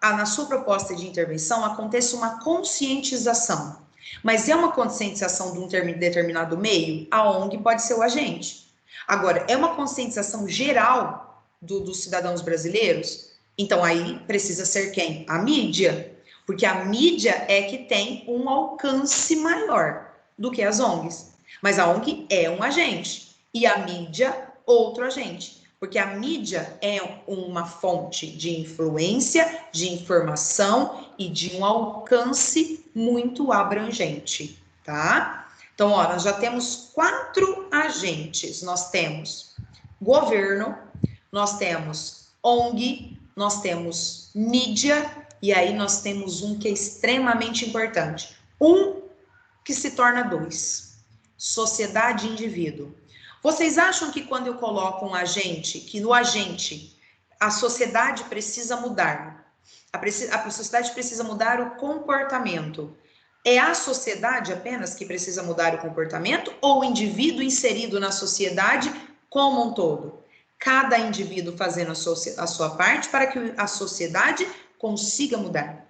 na sua proposta de intervenção aconteça uma conscientização, mas é uma conscientização de um determinado meio, a ONG pode ser o agente. Agora, é uma conscientização geral dos cidadãos brasileiros? Então, aí precisa ser quem? A mídia. Porque a mídia é que tem um alcance maior do que as ONGs. Mas a ONG é um agente e a mídia, outro agente. Porque a mídia é uma fonte de influência, de informação e de um alcance muito abrangente, tá? Então, ó, nós já temos 4 agentes. Nós temos governo, nós temos ONG, nós temos mídia, e aí nós temos um que é extremamente importante. Um que se torna 2. Sociedade e indivíduo. Vocês acham que quando eu coloco um agente, que no agente a sociedade precisa mudar, a sociedade precisa mudar o comportamento, é a sociedade apenas que precisa mudar o comportamento ou o indivíduo inserido na sociedade como um todo? Cada indivíduo fazendo a sua parte para que a sociedade consiga mudar.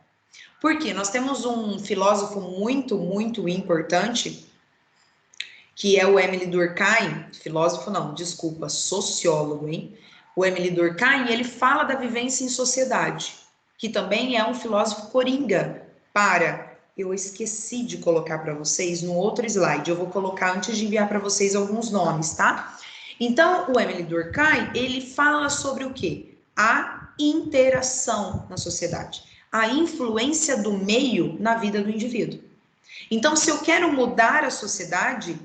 Por quê? Nós temos um filósofo muito, muito importante, que é o Émile Durkheim, filósofo não, desculpa, sociólogo, hein? O Émile Durkheim, ele fala da vivência em sociedade, que também é um filósofo coringa eu esqueci de colocar para vocês no outro slide, eu vou colocar antes de enviar para vocês alguns nomes, tá? Então, o Émile Durkheim, ele fala sobre o quê? A interação na sociedade, a influência do meio na vida do indivíduo. Então, se eu quero mudar a sociedade,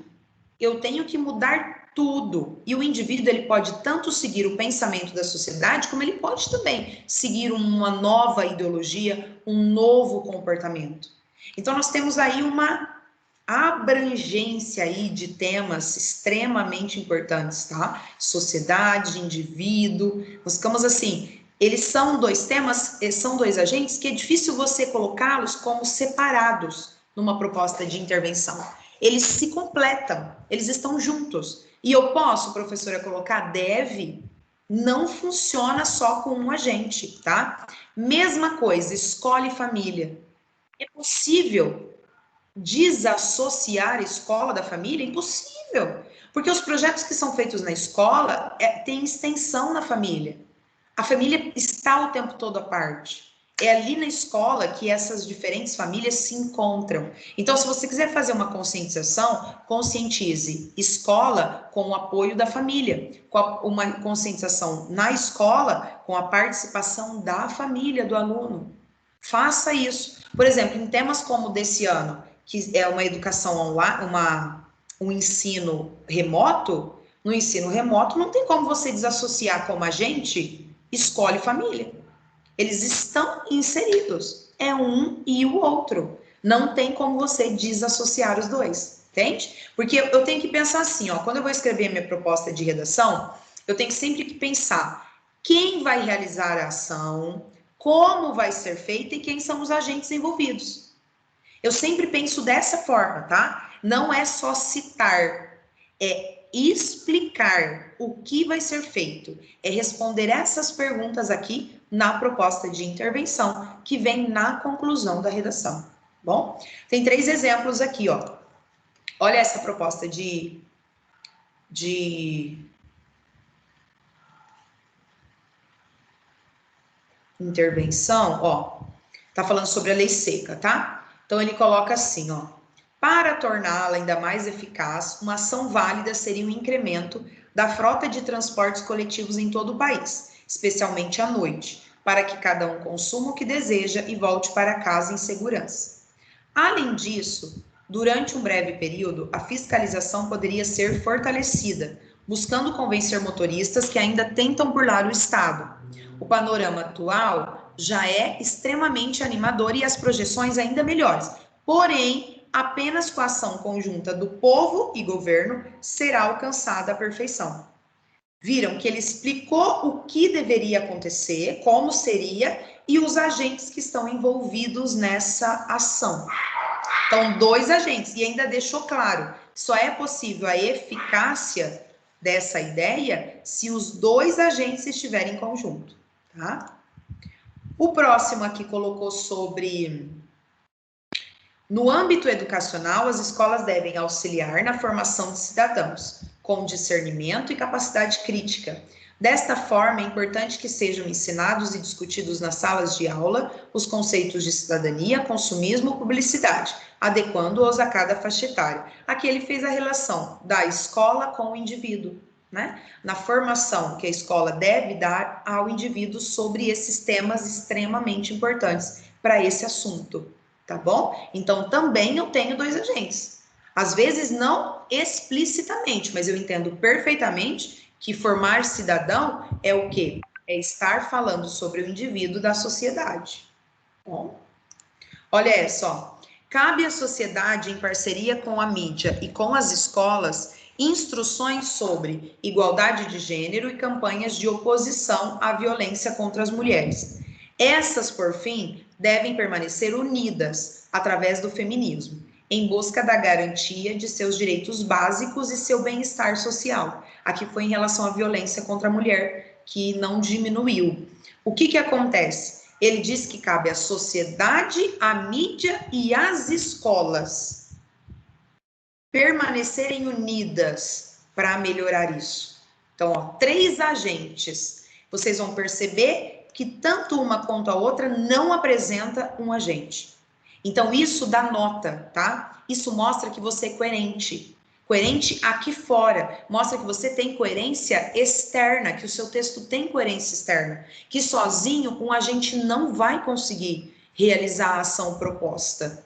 eu tenho que mudar tudo. E o indivíduo, ele pode tanto seguir o pensamento da sociedade, como ele pode também seguir uma nova ideologia, um novo comportamento. Então, nós temos aí uma abrangência aí de temas extremamente importantes, tá? Sociedade, indivíduo, nós ficamos assim, Eles são dois temas, são dois agentes que é difícil você colocá-los como separados numa proposta de intervenção. Eles se completam, eles estão juntos. E eu posso, professora, colocar deve, não funciona só com um agente, tá? Mesma coisa, escola e família. É possível desassociar a escola da família? Impossível. Porque os projetos que são feitos na escola têm extensão na família. A família está o tempo todo à parte. É ali na escola que essas diferentes famílias se encontram. Então, se você quiser fazer uma conscientização, conscientize escola com o apoio da família, com uma conscientização na escola com a participação da família, do aluno. Faça isso. Por exemplo, em temas como desse ano, que é uma educação online, um ensino remoto, no ensino remoto não tem como você desassociar como agente escolhe família. Eles estão inseridos. É um e o outro. Não tem como você desassociar os dois. Entende? Porque eu tenho que pensar assim, ó, quando eu vou escrever minha proposta de redação, eu tenho sempre que pensar quem vai realizar a ação, como vai ser feita e quem são os agentes envolvidos. Eu sempre penso dessa forma, tá? Não é só citar, é explicar o que vai ser feito, é responder essas perguntas aqui na proposta de intervenção, que vem na conclusão da redação. Bom, tem 3 exemplos aqui, ó. Olha essa proposta de intervenção, ó. Tá falando sobre a lei seca, tá? Então ele coloca assim, ó. Para torná-la ainda mais eficaz, uma ação válida seria o incremento da frota de transportes coletivos em todo o país, especialmente à noite, para que cada um consuma o que deseja e volte para casa em segurança. Além disso, durante um breve período, a fiscalização poderia ser fortalecida, buscando convencer motoristas que ainda tentam burlar o Estado. O panorama atual já é extremamente animador e as projeções ainda melhores. Porém, apenas com a ação conjunta do povo e governo será alcançada a perfeição. Viram que ele explicou o que deveria acontecer, como seria e os agentes que estão envolvidos nessa ação. Então, 2 agentes, e ainda deixou claro, só é possível a eficácia dessa ideia se os 2 agentes estiverem em conjunto, tá? O próximo aqui colocou sobre... No âmbito educacional, as escolas devem auxiliar na formação de cidadãos, com discernimento e capacidade crítica. Desta forma, é importante que sejam ensinados e discutidos nas salas de aula os conceitos de cidadania, consumismo e publicidade, adequando-os a cada faixa etária. Aqui ele fez a relação da escola com o indivíduo, né? Na formação que a escola deve dar ao indivíduo sobre esses temas extremamente importantes para esse assunto, tá bom? Então, também eu tenho 2 agentes. Às vezes, não explicitamente, mas eu entendo perfeitamente que formar cidadão é o quê? É estar falando sobre o indivíduo da sociedade. Bom, olha só. Cabe à sociedade, em parceria com a mídia e com as escolas, instruções sobre igualdade de gênero e campanhas de oposição à violência contra as mulheres. Essas, por fim, devem permanecer unidas através do feminismo, em busca da garantia de seus direitos básicos e seu bem-estar social. Aqui foi em relação à violência contra a mulher, que não diminuiu. O que acontece? Ele diz que cabe à sociedade, à mídia e às escolas permanecerem unidas para melhorar isso. Então, ó, 3 agentes. Vocês vão perceber que tanto uma quanto a outra não apresenta um agente. Então, isso dá nota, tá? Isso mostra que você é coerente. Coerente aqui fora. Mostra que você tem coerência externa, que o seu texto tem coerência externa. Que sozinho um agente não vai conseguir realizar a ação proposta.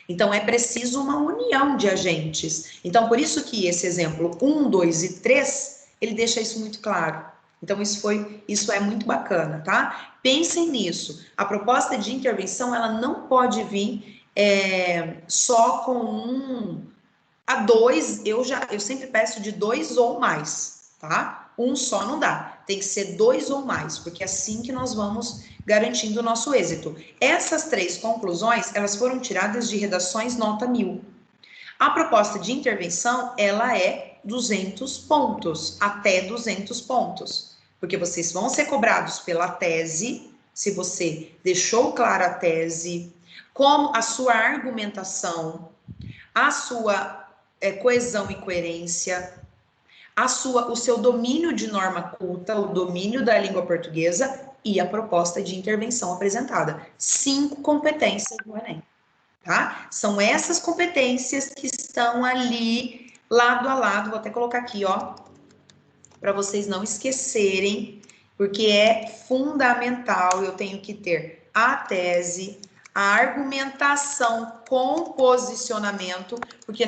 Então, é preciso uma união de agentes. Então, por isso que esse exemplo 1, 2 e 3, ele deixa isso muito claro. Então, isso é muito bacana, tá? Pensem nisso. A proposta de intervenção, ela não pode vir só com a 2, eu sempre peço de 2 ou mais, tá? Um só não dá. Tem que ser 2 ou mais, porque é assim que nós vamos garantindo o nosso êxito. Essas 3 conclusões, elas foram tiradas de redações nota 1000. A proposta de intervenção, ela é 200 pontos, até 200 pontos, porque vocês vão ser cobrados pela tese, se você deixou clara a tese, como a sua argumentação, a sua coesão e coerência, o seu domínio de norma culta, o domínio da língua portuguesa e a proposta de intervenção apresentada. 5 competências do Enem, tá? São essas competências que estão ali, lado a lado, vou até colocar aqui, ó, para vocês não esquecerem, porque é fundamental, eu tenho que ter a tese, a argumentação com posicionamento, porque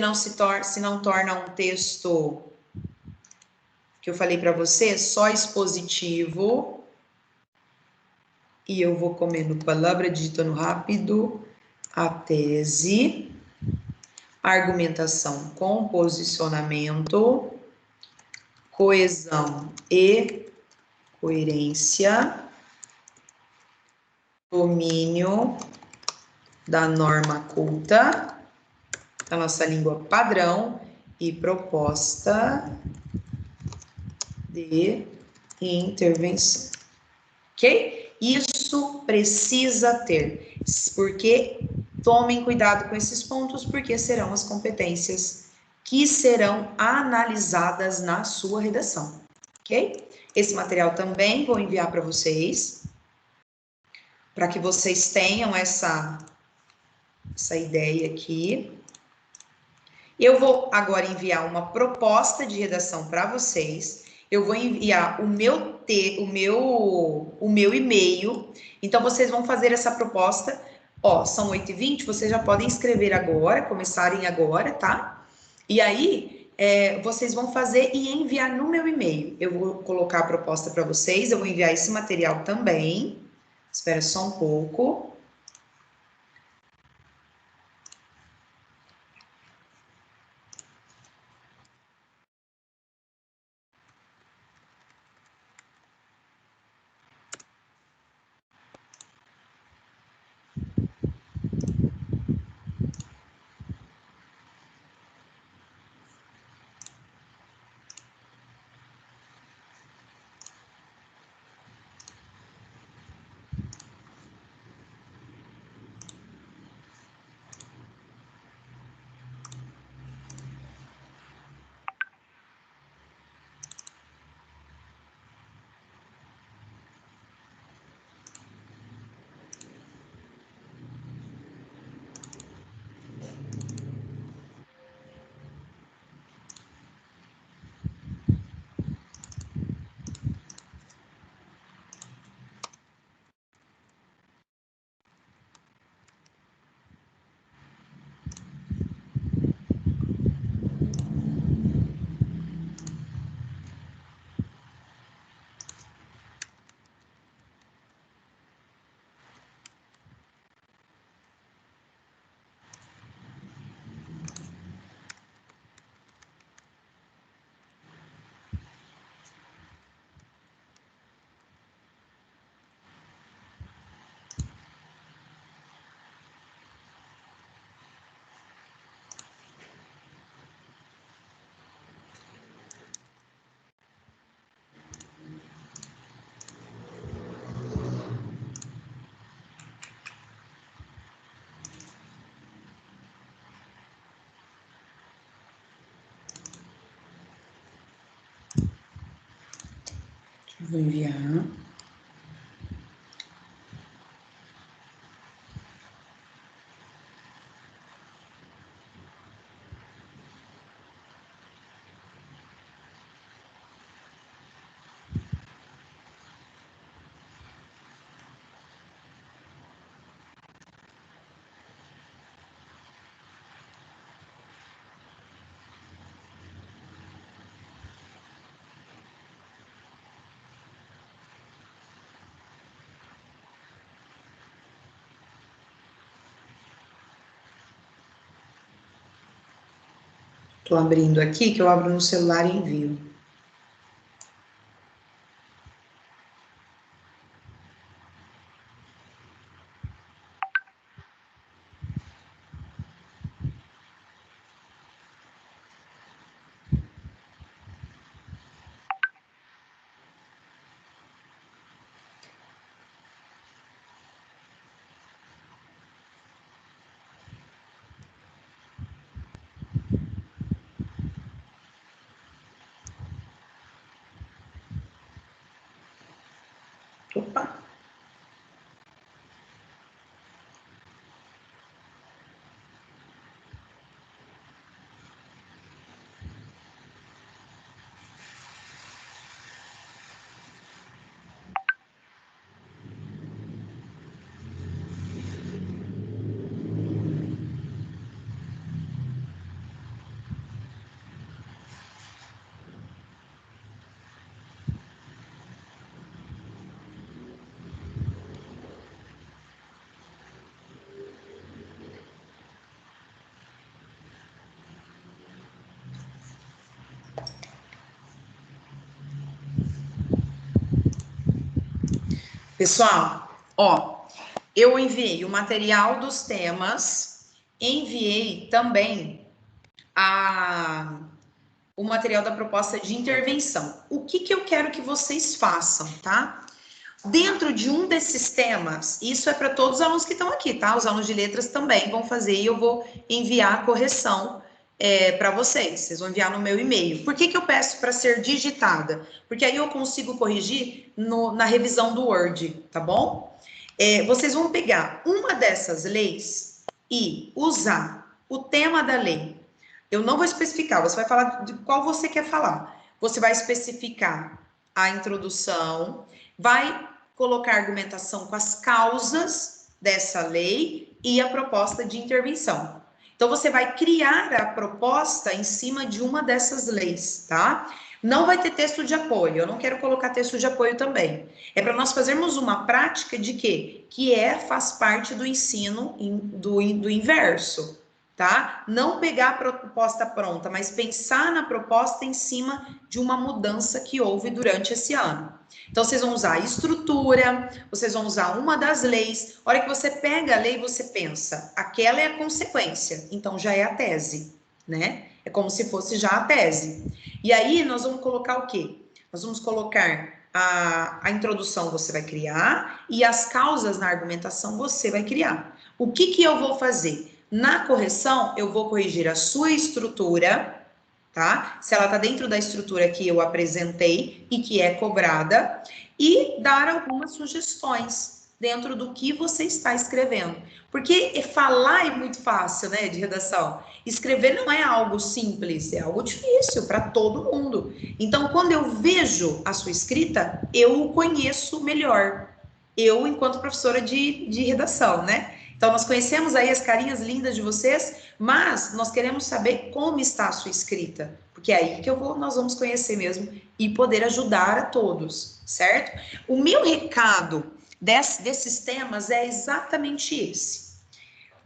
se não torna um texto que eu falei para você, só expositivo, e eu vou comendo palavra, digitando rápido, a tese, argumentação com posicionamento, coesão e coerência, domínio da norma culta, da nossa língua padrão e proposta de intervenção, ok? Isso precisa ter, porque tomem cuidado com esses pontos, porque serão as competências que serão analisadas na sua redação, ok? Esse material também vou enviar para vocês, para que vocês tenham essa ideia aqui. Eu vou agora enviar uma proposta de redação para vocês. Eu vou enviar o meu e-mail. Então, vocês vão fazer essa proposta. Ó, são 8h20, vocês já podem escrever agora, começarem agora, tá? E aí, vocês vão fazer e enviar no meu e-mail. Eu vou colocar a proposta para vocês, eu vou enviar esse material também. Espera só um pouco. Vou enviar. Estou abrindo aqui, que eu abro no celular e envio. Pessoal, ó, eu enviei o material dos temas, enviei também o material da proposta de intervenção. O que eu quero que vocês façam, tá? Dentro de um desses temas, isso é para todos os alunos que estão aqui, tá? Os alunos de letras também vão fazer e eu vou enviar a correção para vocês. Vocês vão enviar no meu e-mail. Por que eu peço para ser digitada? Porque aí eu consigo corrigir na revisão do Word, tá bom? Vocês vão pegar uma dessas leis e usar o tema da lei. Eu não vou especificar, você vai falar de qual você quer falar. Você vai especificar a introdução, vai colocar argumentação com as causas dessa lei e a proposta de intervenção. Então, você vai criar a proposta em cima de uma dessas leis, tá? Não vai ter texto de apoio, eu não quero colocar texto de apoio também. É para nós fazermos uma prática de quê? Faz parte do ensino do inverso, tá? Não pegar a proposta pronta, mas pensar na proposta em cima de uma mudança que houve durante esse ano. Então, vocês vão usar a estrutura, vocês vão usar uma das leis. A hora que você pega a lei, você pensa, aquela é a consequência, então já é a tese, né? É como se fosse já a tese. E aí, nós vamos colocar o quê? Nós vamos colocar a introdução, você vai criar, e as causas na argumentação, você vai criar. O que eu vou fazer? Na correção, eu vou corrigir a sua estrutura, tá? Se ela tá dentro da estrutura que eu apresentei e que é cobrada, e dar algumas sugestões dentro do que você está escrevendo. Porque falar é muito fácil, né, de redação. Escrever não é algo simples, é algo difícil para todo mundo. Então, quando eu vejo a sua escrita, eu o conheço melhor. Eu, enquanto professora de redação, né? Então, nós conhecemos aí as carinhas lindas de vocês, mas nós queremos saber como está a sua escrita, porque é aí que nós vamos conhecer mesmo e poder ajudar a todos, certo? O meu recado desses temas é exatamente esse.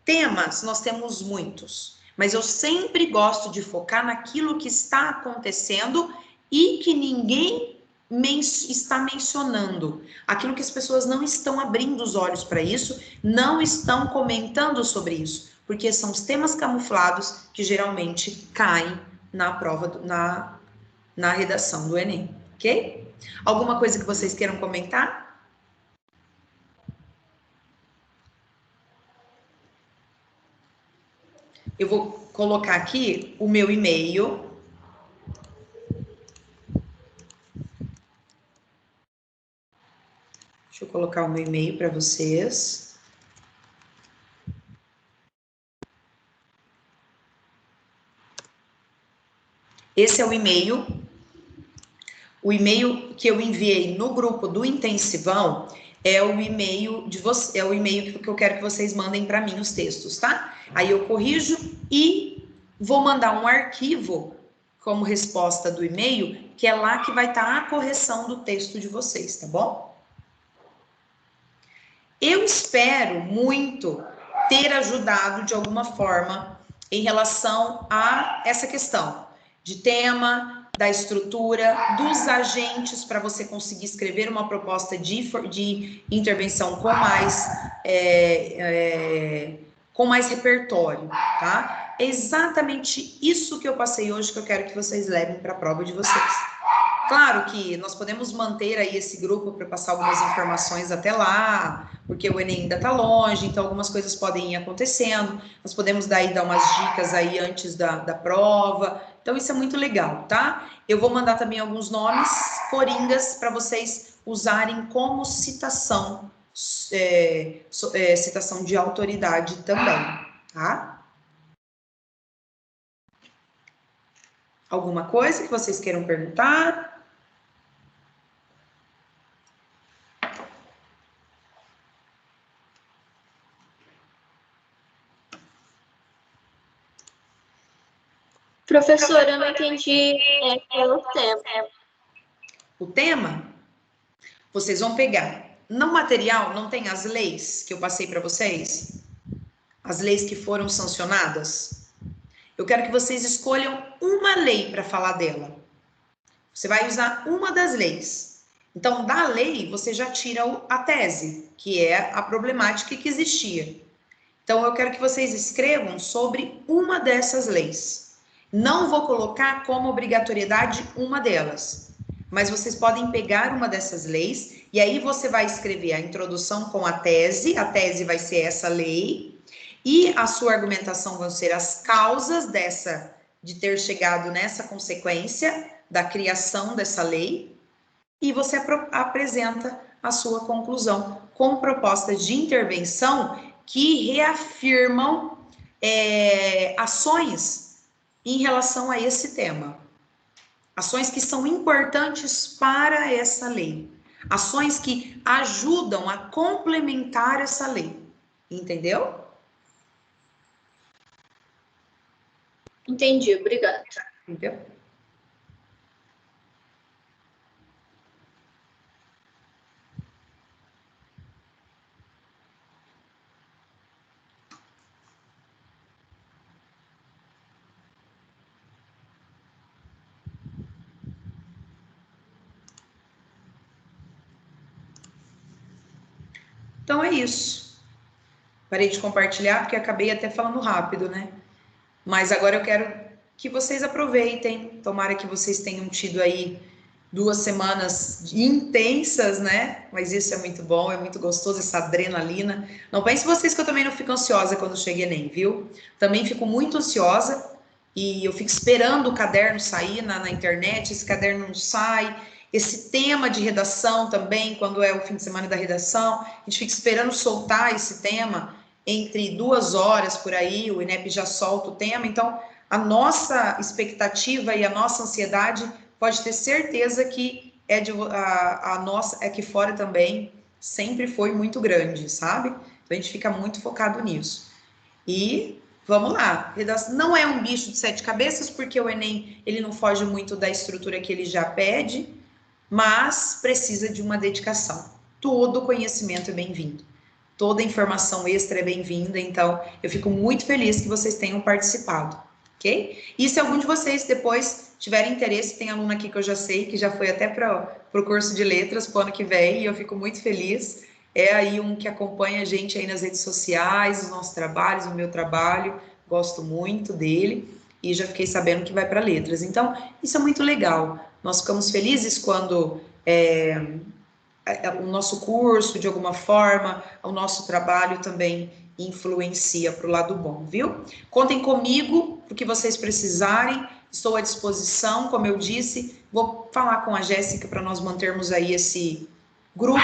Temas, nós temos muitos, mas eu sempre gosto de focar naquilo que está acontecendo e que ninguém está mencionando, aquilo que as pessoas não estão abrindo os olhos para isso, não estão comentando sobre isso, porque são os temas camuflados que geralmente caem na prova, na redação do Enem, ok? Alguma coisa que vocês queiram comentar? Eu vou colocar aqui o meu e-mail. Deixa eu colocar o meu e-mail para vocês. Esse é o e-mail. O e-mail que eu enviei no grupo do Intensivão é o e-mail de você, é o e-mail que eu quero que vocês mandem para mim os textos, tá? Aí eu corrijo e vou mandar um arquivo como resposta do e-mail, que é lá que vai estar a correção do texto de vocês, tá bom? Eu espero muito ter ajudado de alguma forma em relação a essa questão de tema, da estrutura, dos agentes para você conseguir escrever uma proposta de intervenção com mais repertório, tá? É exatamente isso que eu passei hoje que eu quero que vocês levem para a prova de vocês. Claro que nós podemos manter aí esse grupo para passar algumas informações até lá, porque o Enem ainda está longe, então algumas coisas podem ir acontecendo, nós podemos dar umas dicas aí antes da prova, então isso é muito legal, tá? Eu vou mandar também alguns nomes coringas para vocês usarem como citação, citação de autoridade também, tá? Alguma coisa que vocês queiram perguntar? Professora, eu não entendi pelo tema. O tema? Vocês vão pegar. No material não tem as leis que eu passei para vocês? As leis que foram sancionadas? Eu quero que vocês escolham uma lei para falar dela. Você vai usar uma das leis. Então, da lei, você já tira a tese, que é a problemática que existia. Então, eu quero que vocês escrevam sobre uma dessas leis. Não vou colocar como obrigatoriedade uma delas, mas vocês podem pegar uma dessas leis e aí você vai escrever a introdução com a tese vai ser essa lei, e a sua argumentação vão ser as causas de ter chegado nessa consequência da criação dessa lei, e você apresenta a sua conclusão com propostas de intervenção que reafirmam ações em relação a esse tema. Ações que são importantes para essa lei. Ações que ajudam a complementar essa lei. Entendeu? Entendi, obrigada. Entendeu? Então é isso. Parei de compartilhar porque acabei até falando rápido, né? Mas agora eu quero que vocês aproveitem. Tomara que vocês tenham tido aí 2 semanas intensas, né? Mas isso é muito bom, é muito gostoso, essa adrenalina. Não pense vocês que eu também não fico ansiosa quando chega Enem, viu? Também fico muito ansiosa e eu fico esperando o caderno sair na internet, esse caderno não sai. Esse tema de redação também, quando é o fim de semana da redação, a gente fica esperando soltar esse tema entre 2 horas por aí, o INEP já solta o tema, então a nossa expectativa e a nossa ansiedade pode ter certeza que a nossa aqui fora também sempre foi muito grande, sabe? Então a gente fica muito focado nisso. E vamos lá, não é um bicho de 7 cabeças, porque o Enem ele não foge muito da estrutura que ele já pede, mas precisa de uma dedicação. Todo conhecimento é bem-vindo. Toda informação extra é bem-vinda, então eu fico muito feliz que vocês tenham participado, ok? E se algum de vocês depois tiver interesse, tem aluno aqui que eu já sei, que já foi até para o curso de letras para o ano que vem, e eu fico muito feliz. É aí um que acompanha a gente aí nas redes sociais, os nossos trabalhos, o meu trabalho, gosto muito dele, e já fiquei sabendo que vai para letras. Então, isso é muito legal. Nós ficamos felizes quando o nosso curso, de alguma forma, o nosso trabalho também influencia para o lado bom, viu? Contem comigo, o que vocês precisarem, estou à disposição, como eu disse, vou falar com a Jéssica para nós mantermos aí esse grupo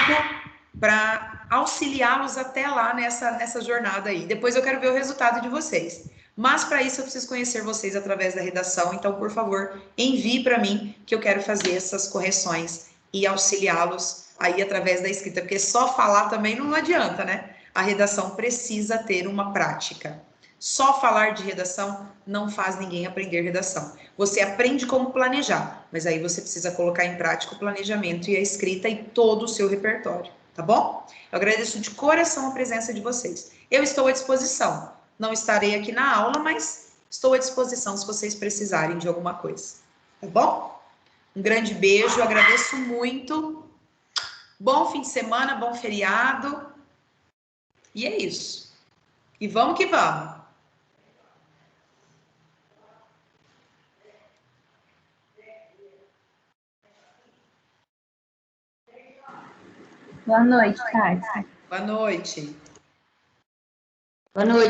para auxiliá-los até lá nessa jornada aí. Depois eu quero ver o resultado de vocês. Mas para isso eu preciso conhecer vocês através da redação, então, por favor, envie para mim que eu quero fazer essas correções e auxiliá-los aí através da escrita, porque só falar também não adianta, né? A redação precisa ter uma prática. Só falar de redação não faz ninguém aprender redação. Você aprende como planejar, mas aí você precisa colocar em prática o planejamento e a escrita e todo o seu repertório, tá bom? Eu agradeço de coração a presença de vocês. Eu estou à disposição. Não estarei aqui na aula, mas estou à disposição se vocês precisarem de alguma coisa, tá bom? Um grande beijo, agradeço muito. Bom fim de semana, bom feriado. E é isso. E vamos que vamos. Boa noite, Tati. Boa noite. Boa noite.